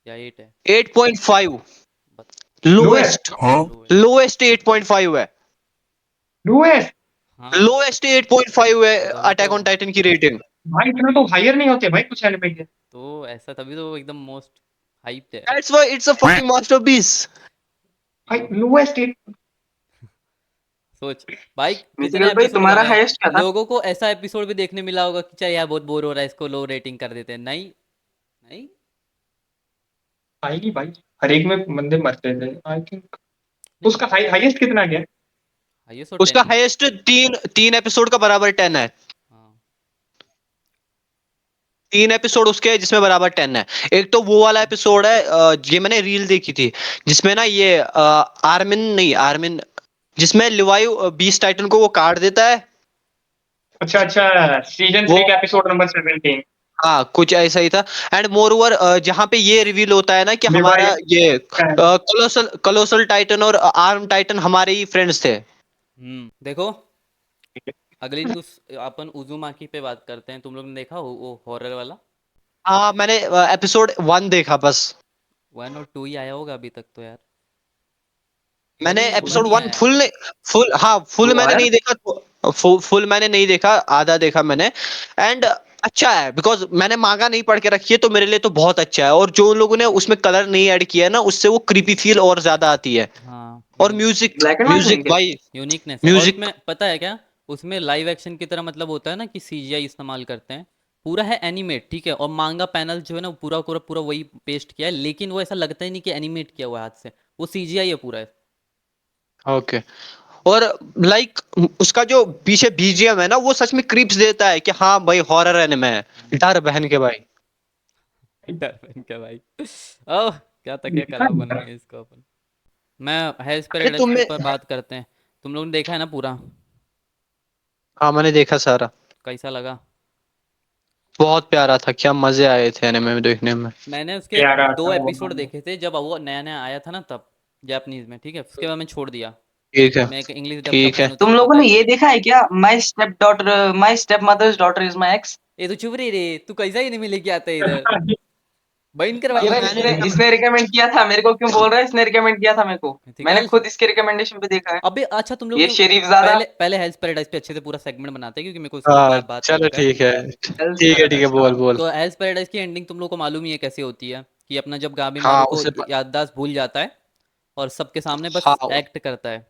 या 8 है।
8.5।
बत
लोएस्ट।
Lowest,
lowest.
लोएस्ट 8.5 है।
लोएस्ट।
हाँ,
लोएस्ट 8.5 है
तभी तो।
अटैक ऑन टाइटन की रेटिंग।
भाई इतना तो हायर नहीं होते भाई कुछ एनिमे के।
तो ऐसा तभी तो वो एकदम मोस्ट हाइप्ड है।
That's why it's a fucking masterpiece.
भाई लोएस्ट।
सोच भाई, कितने
मिथिलेश भाई
एपिसोड आ
तुम्हारा
गए।
हाईएस्ट क्या था?
लोगों को ऐसा एपिसोड भी देखने मिला होगा कि चल यार बहुत बोर हो रहा है, इसको लो रेटिंग कर देते हैं। नहीं नहीं।
आएगी भाई, हर एक में बंदे मरते थे आई थिंक।
नहीं,
उसका हाईएस्ट कितना गया?
हाईएस्ट तो
उसका
10 है।
हाईएस्ट तीन तीन एपिसोड का बराबर 10 है।
हाँ।
3 एपिसोड उसके हैं जिसमें बराबर 10 है। एक तो वो वाला एपिसोड है, ये मैंने रील देखी थी, जिसमें ना ये आर्मिन नहीं, आर्मिन, जिसमें लिवाई बीस टाइटन को वो काट देता है।
अच्छा अच्छा, सीजन
वो
3 का एपिसोड नंबर 17।
हाँ, कुछ ऐसा ही था। एंड मोर ओवर जहाँ पे ये रिवील होता है ना कि
लिवाई
हमारा ये
का है।
कोलोसल कोलोसल टाइटन और आर्म टाइटन हमारे ही फ्रेंड्स थे।
देखो, अगली न्यूज अपन उजुमाकी पे बात करते हैं। तुम लोग ने देखा वो हॉरर वाला?
हाँ, मैंने एपिसोड 1 देखा बस।
1 और 2 ही आया होगा अभी तक तो यार।
मैंने
वन
एपिसोड
ही
वन
आया है।
फुल, हाँ फुल
वो
मैंने
आया?
नहीं देखा, फुल मैंने नहीं देखा, आधा देखा मैंने। एंड अच्छा है, बिकॉज मैंने मांगा नहीं पढ़ के रखी है, तो मेरे लिए तो बहुत अच्छा है। और जो लोगों ने उसमें कलर नहीं ऐड किया है ना, उससे वो क्रीपी फील और ज्यादा आती है।
हाँ,
और म्यूजिक,
ब्लैक एंड व्हाइट नहीं
म्यूजिक
क्या?
भाई,
यूनिकनेस है। और
म्यूजिक।
उसमें पता है क्या, उसमें लाइव एक्शन की तरह मतलब होता है ना कि सीजीआई इस्तेमाल करते हैं, पूरा है एनिमेट, ठीक है, और मांगा पैनल जो है ना पूरा पूरा पूरा वही पेस्ट किया है, लेकिन वो ऐसा लगता ही नहीं कि एनिमेट किया हुआ है हाथ से, वो सीजीआई है पूरा है।
ओके। और लाइक उसका जो पीछे बीजीएम है ना वो सच में क्रीप्स देता है कि हाँ भाई हॉरर एनिमे है। डर बहन के भाई।
डर इनका भाई। ओह क्या तकिया कलाव बनाएंगे इसको अपन। मैं हेल्थ
अरे
पैराडाइज के
तुमने
ऊपर बात करते हैं। तुम लोगों ने देखा है ना पूरा?
हाँ मैंने देखा सारा।
कैसा लगा?
बहुत प्यारा था, क्या मजे आए थे एनिमे में देखने में।
मैंने उसके
प्यारा था
2
वो।
एपिसोड देखे थे जब वो नया नया आया था ना तब, जापानीज में, ठीक है, उसके बाद मैं छोड़ दिया।
ठीक है।
मैं एक इंग्लिश डब का
ठीक है।
फैन हूँ,
तुम
तुम्हें
लोगों
पता
ने
ही
ये
है।
देखा है क्या, my step mother's daughter is my ex?
ये तो चुप रही रे, तू कैसा ही नहीं लेके आता है इधर, भयंकर
ये
भाई।
मैंने
इसने रिकमेंड किया था मेरे को, क्यों बोल रहा है? इसने रिकमेंड किया था मेरे को, मैंने
थिकल।
खुद इसके रिकमेंडेशन पे देखा है।
अबे अच्छा तुम
ये
लोग
शरीफ ज्यादा।
पहले पहले हेल्थ पैराडाइज पे अच्छे से पूरा सेगमेंट बनाते हैं क्योंकि मेरे को उसके ऊपर
हाँ
बात
चलो
करने का है।
ठीक है।
हेल्थ
ठीक है
पैराडाइज का।
बोल बोल।
तो हेल्थ पैराडाइज की एंडिंग तुम लोग को मालूम ही है कैसे होती है, कि अपना जब गाबी
हाँ
मारू को
उसे
याददाश्त भूल जाता है और सबके सामने बस
हाँ
एक्ट करता है।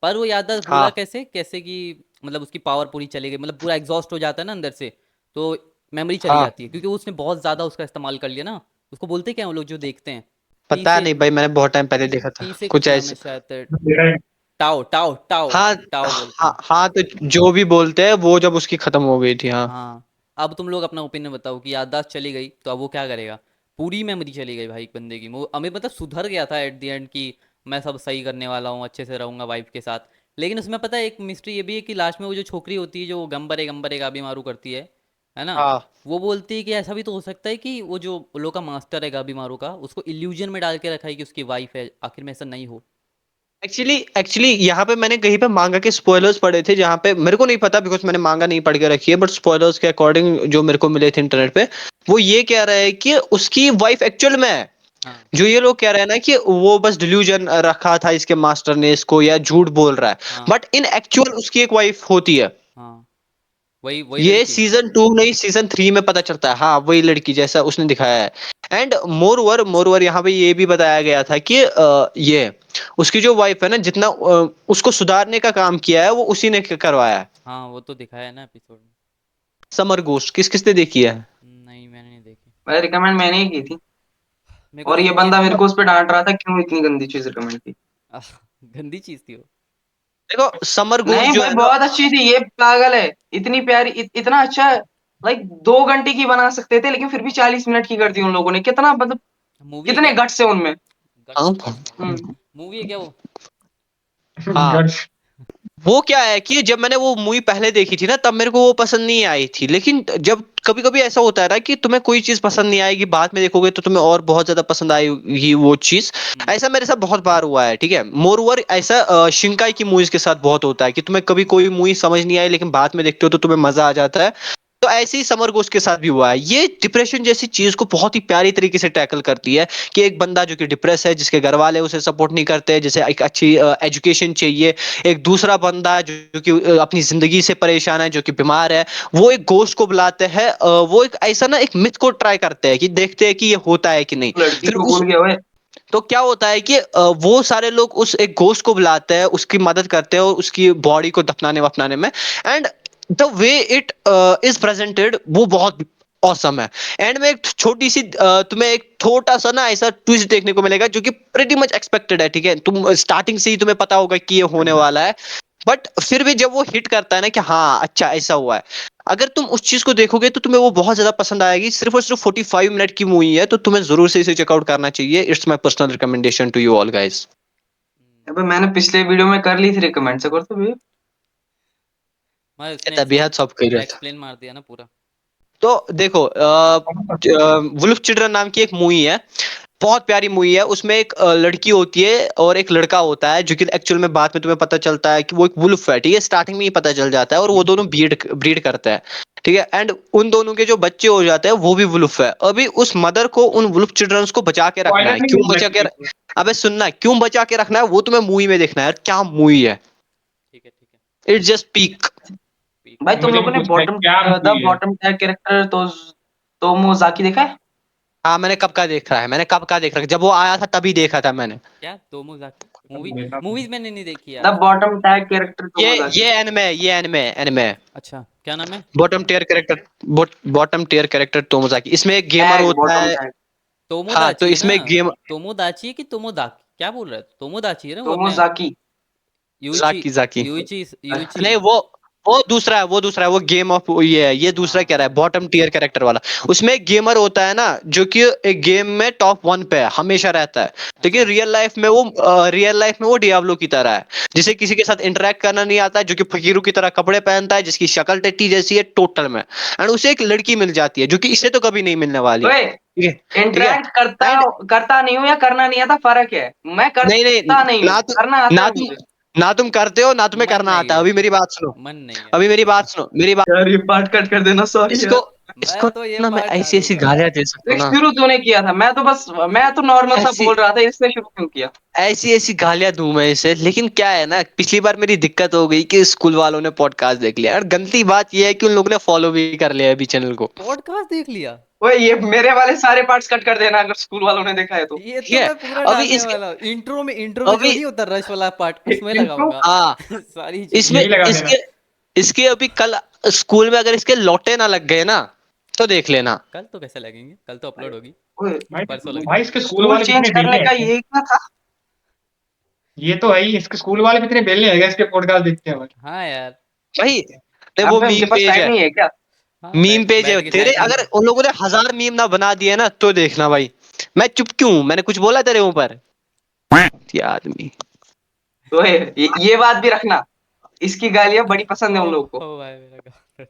पर वो याददाश्त भूला
हाँ
कैसे कैसे कि मतलब उसकी पावर पूरी चली गई, मतलब पूरा एग्जॉस्ट हो जाता है ना अंदर से, तो मेमोरी चली
हाँ।
जाती है क्योंकि उसने बहुत ज़्यादा उसका इस्तेमाल कर लिया ना। उसको बोलते क्या हैं वो लोग जो देखते हैं? टी
पता
से
नहीं भाई, मैंने बहुत टाइम पहले देखा था
टी से
कुछ
कुछ नाम है
ऐसे।
शायद, टाओ टाओ टाओ
हाँ
टाओ बोलते
हाँ
हैं।
हाँ, तो जो भी बोलते हैं वो जब उसकी खत्म हो गई थी, हाँ।
हाँ। अब तुम लोग अपना ओपिनियन बताओ कि याददाश्त चली गई तो अब वो क्या करेगा? पूरी मेमोरी चली गई भाई एक बंदे की, वो अमित मतलब सुधर गया था एट द एंड कि मैं सब सही करने वाला हूँ, अच्छे से रहूंगा वाइफ के साथ। लेकिन उसमें पता है एक मिस्ट्री ये भी है कि लास्ट में वो जो छोकरी होती है जो गंबरे गाबी मारू करती है ना,
हाँ
वो बोलती है कि ऐसा भी तो हो सकता है कि वो जो उन लोग का मास्टर है गाबी मारू का, उसको इल्यूजन में डाल के रखा है कि उसकी वाइफ है, आखिर में ऐसा नहीं हो।
एक्चुअली एक्चुअली यहाँ पे मैंने कहीं पे मांगा के स्पॉयलर्स पढ़े थे, जहाँ पे मेरे को नहीं पता बिकॉज मैंने मांगा नहीं पढ़ के रखी है, बट स्पॉयलर्स के अकॉर्डिंग जो मेरे को मिले थे इंटरनेट पे, वो ये कह रहा है कि उसकी वाइफ एक्चुअल में है।
हाँ
जो ये लोग कह रहे हैं ना कि वो बस डिल्यूजन रखा था इसके मास्टर ने इसको, या झूठ बोल रहा है,
हाँ
बट इन एक्चुअल उसकी एक वाइफ होती है।
हाँ, वही वही
ये
लड़की।
सीजन 2 नहीं सीजन 3 में पता चलता है, हाँ वही लड़की जैसा उसने दिखाया है। एंड मोर ओवर यहाँ पे ये भी बताया गया था कि ये उसकी जो वाइफ है ना, जितना उसको सुधारने का काम किया है वो उसी ने करवाया है।
हाँ वो तो दिखाया है ना एपिसोड में।
समर गोस्ट किसने देखी है?
नहीं मैंने नहीं देखी।
भाई रिकमेंड मैंने ही की थी,
मेरे को
और
तो
ये बंदा मेरे को उस पर डांट रहा था क्यों इतनी गंदी चीज रिकमेंड की।
आह, गंदी चीज थी वो।
देखो समर गोस्ट
नहीं
जो
भाई
है ना,
बहुत अच्छी थी, ये पागल है। इतनी प्यारी इतना अच्छा, लाइक 2 घंटे की बना सकते थे लेकिन फिर भी 40 मिनट की कर दी उन लोगों ने। कितना मतलब,
मूवी है
कितने
क्या?
गट्स है उनमें।
गट्स
हाँ
गट्स नहीं,
हम्म।
मूवी है क्या वो?
हाँ, वो क्या है कि जब मैंने वो मूवी पहले देखी थी ना तब मेरे को वो पसंद नहीं आई थी, लेकिन जब कभी कभी ऐसा होता है ना कि तुम्हें कोई चीज पसंद नहीं आएगी, बाद में देखोगे तो तुम्हें और बहुत ज्यादा पसंद आएगी वो चीज।
हम्म।
ऐसा मेरे साथ बहुत बार हुआ है, ठीक है। मोर ओवर ऐसा शिंकाई की मूवीज के साथ बहुत होता है कि तुम्हें कभी कोई मूवी समझ नहीं आई लेकिन बाद में देखते हो तो तुम्हें मजा आ जाता है। तो ऐसे ही समर गोस्ट के साथ भी हुआ है। ये डिप्रेशन जैसी चीज को बहुत ही प्यारी तरीके से टैकल करती है कि एक बंदा जो कि डिप्रेस है, जिसके घर वाले उसे सपोर्ट नहीं करते, जिसे एक अच्छी एजुकेशन चाहिए, एक दूसरा बंदा है जो कि अपनी जिंदगी से परेशान है, जो कि बीमार है, वो एक गोश्त को बुलाते हैं, वो एक ऐसा ना एक मिथ को ट्राई करते हैं कि देखते हैं कि ये होता है कि नहीं।
लड़की
फिर
को
उस
भूल गया भाई।
तो क्या होता है कि वो सारे लोग उस एक गोश्त को बुलाते हैं, उसकी मदद करते हैं और उसकी बॉडी को दफनाने वफनाने में। And the way it is presented वो बहुत औसम है। एंड में एक छोटी सी तुम्हें एक छोटा सा ना ऐसा ट्विस्ट देखने को मिलेगा जो कि प्रेटी मच एक्सपेक्टेड है, ठीक है। तुम स्टार्टिंग से ही तुम्हें पता होगा कि ये होने वाला है, बट फिर भी जब वो हिट करता है ना कि हाँ अच्छा ऐसा हुआ है, अगर तुम उस चीज को देखोगे तो तुम्हें वो बहुत ज्यादा पसंद आएगी। सिर्फ और सिर्फ 45 मिनट की मूवी है, तो तुम्हें जरूर से इसे चेकआउट करना चाहिए। It's my personal recommendation to you all guys.
अबे मैंने पिछले वीडियो में कर ली थी रिकमेंड, से कर तो भैया।
मैं उसने
तबीयत सब कह रहा था।
एक्सप्लेन मार दिया ना पूरा।
तो देखो वुल्फ चिल्ड्रन नाम की एक मूवी है, बहुत प्यारी मूवी है। उसमें एक लड़की होती है और एक लड़का होता है जो कि एक्चुअल में बाद में तुम्हें पता चलता है कि वो एक वुल्फ है, ठीक है। स्टार्टिंग में ही पता चल जाता है, और वो दोनों ब्रीड ब्रीड करते हैं, ठीक है। एंड उन दोनों के जो बच्चे हो जाते हैं वो भी वुल्फ है। अभी उस मदर को उन वुल्फ चिल्ड्रंस को बचा के रखना
स्पॉइलर
है।
नहीं
क्यों
मिलना
बचा के
चाहिए।
अबे सुनना, क्यों बचा के रखना है वो तुम्हें मूवी में देखना है यार, क्या मूवी है।
ठीक है ठीक है।
It's just peak.
पीक।
भाई तुम
मुझे भी
लोगों ने
पूछना है क्या
द
मूवी है।
बॉटम टैग कैरेक्टर तो मोजाकी देखा है?
हाँ मैंने कब का देख रहा है, मैंने कब का देख रहा है, जब वो आया था तभी देखा था मैंने।
क्या तोमोजाकी मूवीज मैंने नहीं देखी
द
यार।
बॉटम टैग कैरेक्टर तो
ये
मोजाकी।
ये एनिमे है, ये एनिमे एनिमे है।
अच्छा क्या नाम है?
Bottom tier character Tomozaki. इसमें एक गेमर
टैग
होता
बॉटम
है।
टैग
हाँ, तो
तोमोदाची है ना?
इसमें गेम
तोमोदाची है कि तोमोदाकी, क्या बोल रहा है? तोमोदाची है ना वो अपने
तोमोजाकी।
यूइची
जाकी जाकी
यूइची यूइची।
नहीं, वो दूसरा है, वो गेम ऑफ ये है, ये दूसरा कह रहा है बॉटम टियर कैरेक्टर वाला। उसमें एक गेमर होता है ना, जो कि एक गेम में टॉप 1 पे है, हमेशा रहता है। लेकिन
अच्छा
रियल लाइफ में वो डियाब्लो की तरह है, जिसे किसी के साथ इंटरेक्ट करना नहीं आता है, जो कि फकीरों की तरह कपड़े पहनता है, जिसकी शक्ल टट्टी जैसी है टोटल में। एंड उसे एक लड़की मिल जाती है, जो कि इसे तो कभी नहीं मिलने वाली।
ओए,
ठीक है, ठीक है।
इंटरेक्ट करता
एंड
करता नहीं हूँ या करना नहीं आता, फर्क है। मैं
नहीं नहीं,
करता नहीं हूँ,
ना
करना आता
ना
है
तुम
मुझे।
ना तुम करते हो, ना तुम्हें
मन
करना
नहीं
आता है।
है,
अभी मेरी बात सुनो,
मन नहीं है।
अभी मेरी बात सुनो, मेरी बात।
यार ये पार्ट कट कर देना, सॉरी
इसको
यार।
इसको
मैं तो ये
ना मैं
पार्ट
ऐसी ऐसी
डालूंगा।
गालियां दे सकता हूँ
देख,
ना,
शुरू तूने किया था, मैं तो नॉर्मल सा
ऐसी
बोल रहा था, इसने शुरू क्यों किया?
ऐसी ऐसी गालियां दूं मैं इसे। लेकिन क्या है ना, पिछली बार मेरी दिक्कत हो गई कि स्कूल वालों ने पॉडकास्ट देख लिया, और गलती बात यह है कि उन लोगों ने फॉलो भी कर लिया है अभी चैनल को।
पॉडकास्ट देख लिया?
ओए, ये मेरे वाले सारे पार्ट्स कट कर देना अगर स्कूल वालों ने देखा है तो।
ये
ठीक
तो
है।
मैं पूरा
अभी
डालने
इसके
वाला हूँ। इंट्रो में जो
अभी
नहीं होता रश वाला पार्ट, उसमें
इनको
लगाऊंगा
हाँ,
सारी चीजें।
इसमें
यही लगा देना।
इसके इसके अभी कल स्कूल में अगर इसके लौटे ना लग गए ना, तो देख लेना।
कल तो कैसे लगेंगे? कल तो अपलोड होगी,
ओए,
भाई
परसों लग
भाई
जाएंगे।
इसके स्कूल
स्कूल
वाले
चेंज
कितने
करने
बेले
का
हैं।
ये क्या था?
ये तो है ही, इसके स्कूल वाले कितने बेले हैं इसके पॉडकास्ट देखते हैं भाई।
हाँ यार।
भाई नहीं, वो
अब इनके
मीम
पास
पेज
टाइम
है,
नहीं है क्या?
हाँ,
मीम
बैठ
पेज है
बैठ के
तेरे।
चैटिंग।
अगर उन लोगों ने 1000 मीम ना बना दिए ना, तो देखना भाई। मैं चुप क्यों, मैंने कुछ बोला तेरे ऊपर? ये आदमी।
ओए, ये बात भी रखना, इसकी गालियां बड़ी पसंद है उन लोगों को।
ओ भाई मेरा गर्लफ्रेंड।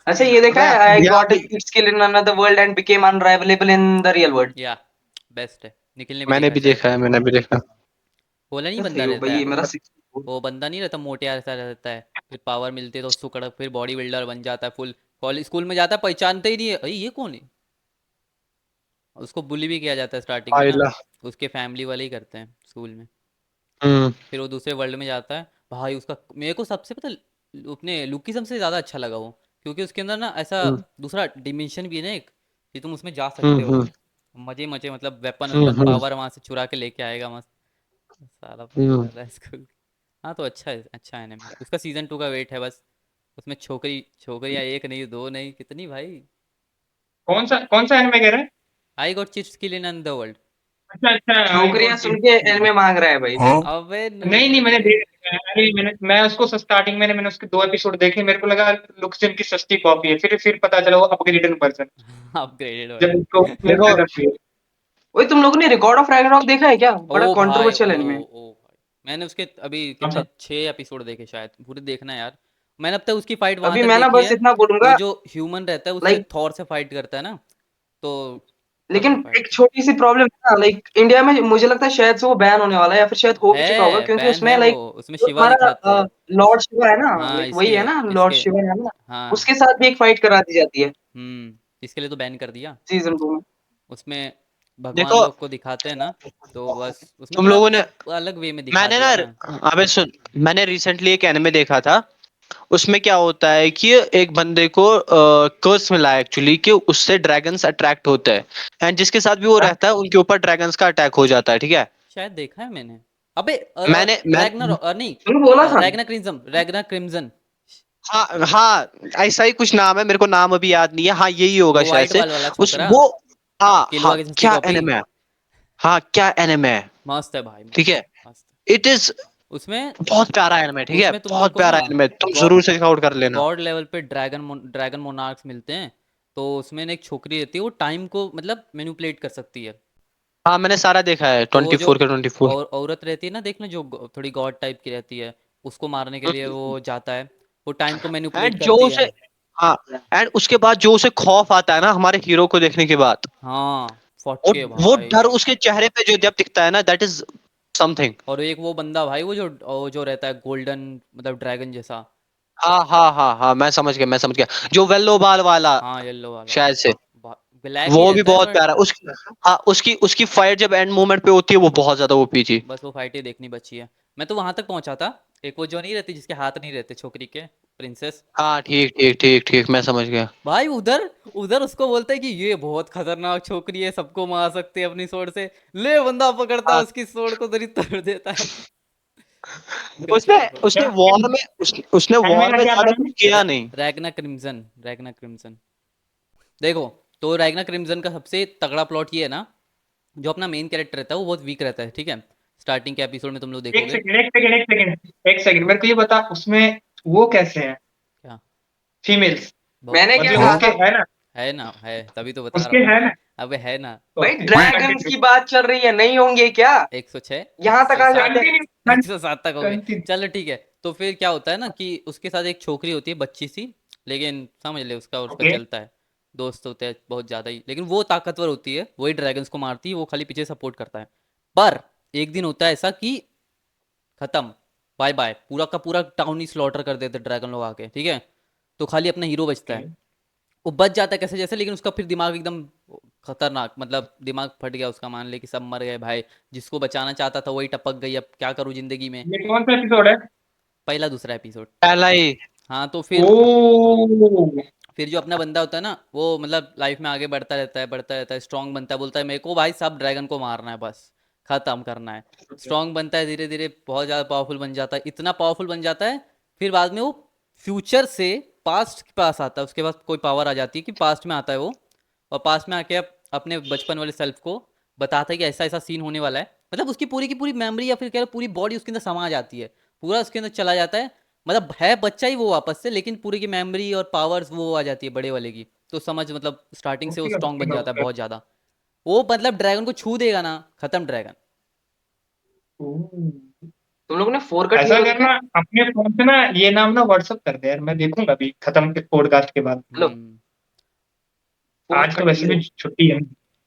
अच्छा, ये देखा
अबे
है, आई
यहाँ
गॉट
भी
it skill in another world and became unrivalable in the real world.
या बेस्ट है। निखिल ने भी
मैंने
देखा है
भी
शायद।
देखा है, मैंने भी देखा।
बोला नहीं,
सही
बंदा
हो
रहता
भाई,
है।
ये मेरा
वो बंदा नहीं रहता, मोटे ऐसा रहता है, फिर पावर मिलती है तो उसको कड़क, फिर बॉडी बिल्डर बन जाता है फुल। कॉलेज स्कूल में जाता है, पहचानते ही नहीं है, अरे ये कौन है। उसको बुली भी किया जाता है स्टार्टिंग में ना,
आइला।
उसके फैमिली वाले ही करते हैं स्कूल में।
हम्म।
फिर वो दूसरे वर्ल्ड में जाता है। भाई उसका, मेरे को सबसे पता अपने लुकिज्म से ज़्यादा अच्छा लगा वो, क्योंकि उसके अंदर ना ऐसा
हम्म।
दूसरा डिमेंशन भी है ना एक, कि तुम उसमें जा सकते हो।
हम्म।
मजे मजे, मतलब वेपन
हम्म।
वेपन
हम्म।
पावर वहां से चुरा के लेके आएगा मस्त। साला बंदा
हम्म।
रहता है स्कूल। हाँ तो अच्छा है, अच्छा एनिमे। उसका सीजन 2 का वेट है बस। उसमें छोकरियाँ एक नहीं, दो नहीं, कितनी भाई।
कौन सा एनिमे कह रहे हैं।
I got chips kill in the world.
अच्छा अच्छा, आई
छोकरियां
गॉट
सुन के एनिमे मांग रहा है भाई।
अबे
नहीं नहीं,
नूबड़े।
मैंने मैं उसको स्टार्टिंग में मैंने उसके 2 एपिसोड देखे, मेरे को लगा लुक्सिन की सस्ती कॉपी है, फिर पता चला वो अपग्रेडेड वर्जन।
अपग्रेडेड
जब
वर्जन।
उसको
देखो,
ओए, तुम लोगों ने रिकॉर्ड ऑफ रैग्नारॉक देखा है क्या?
ओ
बड़ा
भाई,
कंट्रोवर्शियल एनिमे है।
ओ भाई, मैंने उसके अभी
अच्छा,
कितने 6 एपिसोड देखे शायद, पूरे देखना है यार। मैंने अब तक उसकी फाइट वहां
अभी
तक
मैं ना
देखी
बस
है,
इतना
वो
बोलूंगा,
जो ह्यूमन रहता है उससे
लाइक,
थॉर से फाइट करता है ना, तो तब
लेकिन
की फाइट
एक
थी।
छोटी सी प्रॉब्लम है ना, लाइक इंडिया में मुझे लगता है शायद से वो बैन होने वाला है, या फिर शायद हो भी चुका होगा,
है
क्योंकि
बैन
उसमें
है वो,
लाइक
उसमें
जो
शिवा दिखाते
तुम्हारा
हैं।
लॉर्ड शिवा है ना,
हाँ
लाइक वही
इसके
है ना, लॉर्ड
इसके
शिवा है ना,
हाँ।
उसके साथ भी एक फाइट करा दी जाती है
इसके लिए तो बैन कर दिया।
सीजन 2 में।
उसमें भगवान
देखो
लोग को दिखाते हैं ना, तो बस उसमें
तुम
थोड़ा
लोगों ने
अलग वे में दिखा
मैंने ना
दिया ना।
अबे सुन, मैंने रिसेंटली एक एनिमे देखा था। उसमें क्या होता है कि एक बंदे को कर्स मिला है एक्चुअली, कि उससे ड्रैगन्स अट्रैक्ट होते हैं, एंड जिसके साथ भी वो
हाँ,
रहता है उनके ऊपर ड्रैगन्स का अटैक हो जाता है। ठीक है।
शायद देखा है मैंने। अबे
मैंने मैं
रैग्ना नहीं,
तुमने बोला था।
रैग्ना क्रिम्सन।
हाँ हाँ, ऐसा ही कुछ नाम है, मेरे को नाम अभी याद नहीं है। हाँ, यही होगा
वो
शायद
वाइट
से।
बाल वाला
उस
छोकरा,
वो हाँ
किलवा
हाँ,
की सस्ती
क्या
कॉपी।
एनिमे है। हाँ, क्या एनिमे है।
मस्त है भाई,
ठीक
मस्त
है।
है, मस्त है।
इट इज
उसमें
बहुत प्यारा एनिमे। ठीक है,
उसमें तुम लोग
बहुत
को ना
प्यारा एनिमे, तुम
गॉड
जरूर से चेकआउट कर लेना।
गॉड लेवल पे ड्रैगन मोनार्क्स मिलते हैं। तो उसमें ना एक छोकरी रहती है, वो टाइम को मतलब मैनिपुलेट कर सकती है।
हाँ, मैंने सारा देखा है,
तो वो जो
24 का 24।
औरत रहती है ना, देखना, जो थोड़ी गॉड टाइप की रहती है, उसको मारने के लिए वो जाता है। वो टाइम को मैनिपुलेट
एंड जो
करती है।
उसे हाँ, एंड उसके बाद जो उसे खौफ आता है ना हमारे हीरो को देखने के बाद,
हाँ, फट
वो
के
वो डर
भाई।
उसके चेहरे पे जो जब दिखता है ना, दैट इज समथिंग।
और एक वो बंदा भाई, वो जो रहता है गोल्डन, मतलब ड्रैगन जैसा।
हाँ हाँ हाँ हाँ, मैं समझ गया, जो वेल्लो बाल वाला,
हाँ, येलो वाला।
शायद से।
ब्लैक ही
वो भी
रहता है
बहुत
बट।
प्यारा उस हाँ, उसकी उसकी फाइट जब एंड मोमेंट पे होती है, वो बहुत ज्यादा ओपी थी।
बस वो फाइट ही देखनी बची है। मैं तो वहां तक पहुंचा था। एक वो जो नहीं रहती, जिसके हाथ नहीं रहते, छोकरी के, प्रिंसेस।
हाँ, ठीक ठीक ठीक ठीक, मैं समझ गया।
भाई उधर उधर उसको बोलते हैं कि ये बहुत खतरनाक छोकरी है, सबको मार सकती है अपनी स्वord से। ले बंदा पकड़ता है
हाँ
उसकी स्वord को, उधर ही तोड़ देता है।
उसने उसने वॉर में उसने
एनिमे
वॉर
का
में
क्या
ज्यादा
नाम
कुछ
है?
किया नहीं।
रैग्ना क्रिम्सन। देखो, तो रैग्ना क्रिम्सन का सबसे तगड़ा प्लॉट ये है ना, जो अपना मेन कैरेक्टर रहता है वो बहुत वीक रहता है, ठीक है। स्टार्टिंग के एपिसोड में तुम लोग
एक
देखोगे।
सेकंड एक सेकंड एक सेकंड एक सेकंड, मेरे को ये बता, उसमें वो कैसे हैं
क्या?
फीमेल्स?
बहुत
मैंने क्या
मतलब
कहा
उसके
था?
है ना,
है ना, है, तभी तो बता रहा
उसके
हूँ।
है ना।
अबे है ना।
भाई
ओके
ड्रैगन्स
कंटिन्यू
की बात चल रही है, नहीं होंगे क्या?
106,
यहाँ तक आ
107,
जाते हैं।
कंटिन्यू
107 तक हो गए।
कंटिन्यू।
चलो ठीक है, तो फिर क्या होता है ना कि उसके साथ एक छोकरी होती है, बच्ची सी, लेकिन समझ ले उसका और उसका
ओके
चलता है। दोस्त होते हैं बहुत ज़्यादा ही, लेकिन वो ताकतवर होती है, वही ड्रैगन्स को मारती है, वो खाली पीछे सपोर्ट करता है। पर एक दिन होता है ऐसा कि खत्म, बाय बाय, पूरा का पूरा टाउन ही स्लॉटर कर देते ड्रैगन लोग आके, ठीक है। तो खाली अपना हीरो बचता
ओके।
है। वो बच जाता है कैसे जैसे, लेकिन उसका फिर दिमाग एकदम खतरनाक, मतलब दिमाग फट गया उसका, मान ले कि सब मर गए भाई। जिसको बचाना चाहता था वही टपक गई, अब क्या करूँ जिंदगी में।
ये कौन सा एपिसोड है?
पहला दूसरा एपिसोड।
पहला ही।
हाँ, तो
ओ
फिर जो अपना बंदा होता है ना, वो मतलब लाइफ में आगे बढ़ता रहता है, स्ट्रांग बनता है, बोलता है मेरे को भाई सब ड्रैगन को मारना है, बस खत्म करना है। स्ट्रांग बनता है, धीरे धीरे बहुत ज़्यादा पावरफुल बन जाता है, इतना पावरफुल बन जाता है। फिर बाद में वो फ्यूचर से पास्ट के पास आता है, उसके पास कोई पावर आ जाती है कि पास्ट में आता है वो, और पास्ट में आके अपने बचपन वाले सेल्फ को बताता है कि ऐसा ऐसा सीन होने वाला है। मतलब उसकी पूरी मेमोरी या फिर कह लो पूरी बॉडी उसके अंदर समा जाती है, पूरा उसके अंदर चला जाता है। मतलब है बच्चा ही वो वापस से, लेकिन पूरी की मेमोरी और पावर्स वो आ जाती है बड़े वाले की। तो समझ, मतलब स्टार्टिंग से वो स्ट्रांग बन जाता है बहुत ज़्यादा। वो मतलब ड्रैगन को छू देगा ना, खत्म ड्रैगन।
तुम लोगों ने 4 कट
ऐसा
हीरो देखा
करना,
है?
अपने फोन से ना ये नाम ना व्हाट्सअप कर दे यार, मैं देखूंगा अभी खत्म के पॉडकास्ट के बाद।
हेलो,
हम्म।
4
आज तो
कट
वैसे
हीरो।
भी छुट्टी है।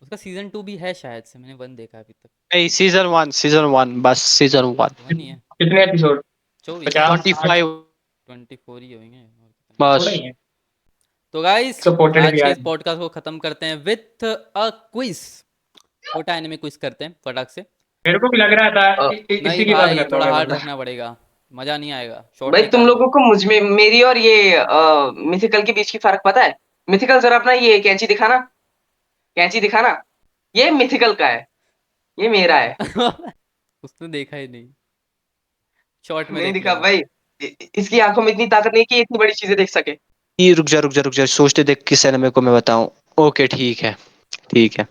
उसका सीजन 2 भी है शायद से, मैंने 1 देखा अभी तक।
नहीं, सीजन 1 बस, सीजन 1।
1 ही है।
कितने एपिसोड?
24।
50 60?
25।
24 ही होंगे और कितने।
थोड़ा
बस।
ही है।
तो गाइस,
सपोर्टेड भी
आज के
आज।
इस पॉडकास्ट को खत्म करते हैं विथ अ क्विज। छोटा एनिमे क्विज करते हैं फटाक से।
मेरे को भी लग रहा था
अ,
नहीं
इसी के साथ
भाई,
करना
थोड़ा
होगा
हार्ड
वरना।
रखना पड़ेगा, मजा नहीं आएगा, शॉर्ट
भाई तुम
निकाल लो।
लोगों को मुझ में, मेरी और ये मिथिकल के बीच की फर्क पता है? मिथिकल जरा अपना ये कैंची दिखाना, कैंची दिखाना। ये मिथिकल का है, ये मेरा है।
उसने देखा ही नहीं, शॉर्ट में
नहीं
देख
दिखा
लेना।
भाई। इसकी आंखों में इतनी ताकत नहीं कि ये इतनी बड़ी चीजें देख सके।
ये रुक जा, सोचते देख किस एनिमे को मैं बताऊं। ओके, ठीक है, ठीक है।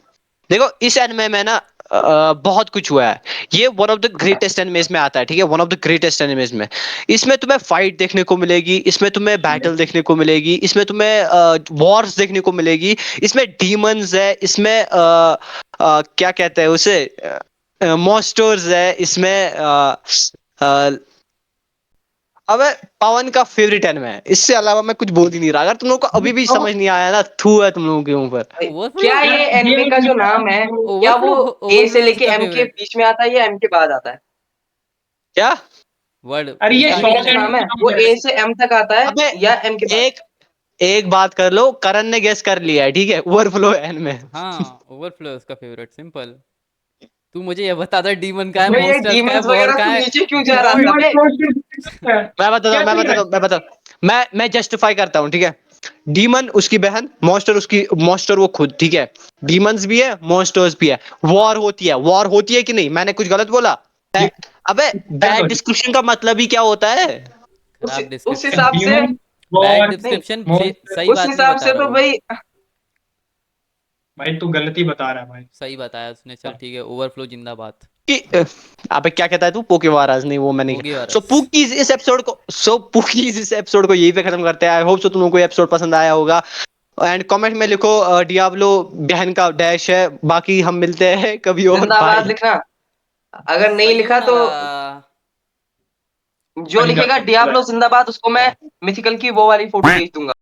देखो, इस एनिमे में ना बहुत कुछ हुआ है। ये one of the greatest animes में आता है, ठीक है, one of the greatest animes में। इसमें तुम्हें फाइट देखने को मिलेगी, इसमें तुम्हें बैटल देखने को मिलेगी, इसमें तुम्हें वॉर्स देखने को मिलेगी, इसमें डीमंस है, इसमें क्या कहते हैं उसे, मॉन्स्टर्स है इसमें। अबे, पवन का फेवरेट एनिमे है, इससे अलावा मैं कुछ बोल ही नहीं रहा। अगर तुम लोगों को अभी भी समझ नहीं आया ना, थू है तुम लोगों के ऊपर।
ओवरफ्लो।
क्या ये एनिमे का जो नाम है, क्या वो
ओवरफ्लो।
ए से
ओवरफ्लो
लेके
इसका
एम के
फेवरेट
बीच में आता है या एम के बाद आता है?
क्या?
वर्ड।
अरे ये
इसका
एनिमे का
शॉर्ट
जो
एनिमे।
नाम है
एनिमे
वो
है।
ए से एम तक आता है
अबे,
या एम के बाद?
एक एक बात कर लो, करण ने गेस कर लिया है, ठीक है, ओवरफ्लो एनिमे।
हाँ, ओवरफ्लो उसका फेवरेट, सिंपल। तू मुझे ये बता दे, डीमन का है,
अबे ये
मॉन्स्टर्स का है,
डीमंस
वॉर
वगैरह
का
तू
है,
नीचे क्यों जा रहा
गॉड।
था बे?
मैं बताता
क्या
हूँ मैं
चल रहा
बताता हूँ मैं बताता हूँ मैं जस्टिफाई करता हूँ, ठीक है। डीमन उसकी बहन, मॉन्स्टर वो खुद, ठीक है। डीमंस भी है, मॉन्स्टर्स भी है। वॉर होती है कि नहीं? मैंने कुछ गलत बोला?
है?
अबे, बैड
चलो,
डिस्क्रिप्शन का मतलब ही क्या होता है?
खराब
उस
डिस्क्रिप्शन।
हिसाब से
ह्यूमन
बैड
वॉर
नहीं,
डिस्क्रिप्शन,
मॉन्स्टर।
सही
उस
बात नहीं
हिसाब
बता
से
रहा
तो
वो।
भाई
भाई तू गलती बता रहा है भाई।
सही बताया उसने, चल ठीक है, ओवरफ्लो जिंदाबाद।
कि अबे, क्या कहता है तू? पोके महाराज नहीं, वो मैं नहीं।
पोगी
सो
वारस।
पुकीज इस एपिसोड को यहीं पे खत्म करते हैं। आई होप सो तुम लोगों को एपिसोड पसंद आया होगा। एंड कमेंट में लिखो डियाब्लो बहन का डैश है। बाकी हम मिलते हैं कभी और। बाय।
जिंदाबाद लिखना। अगर नहीं लिखा तो
सयूनारा।
जो लिखेगा
अरिगातो।
डियाब्लो जिंदाबाद उसको मैं मिथिकल की वो वाली फोटो भेज दूंगा।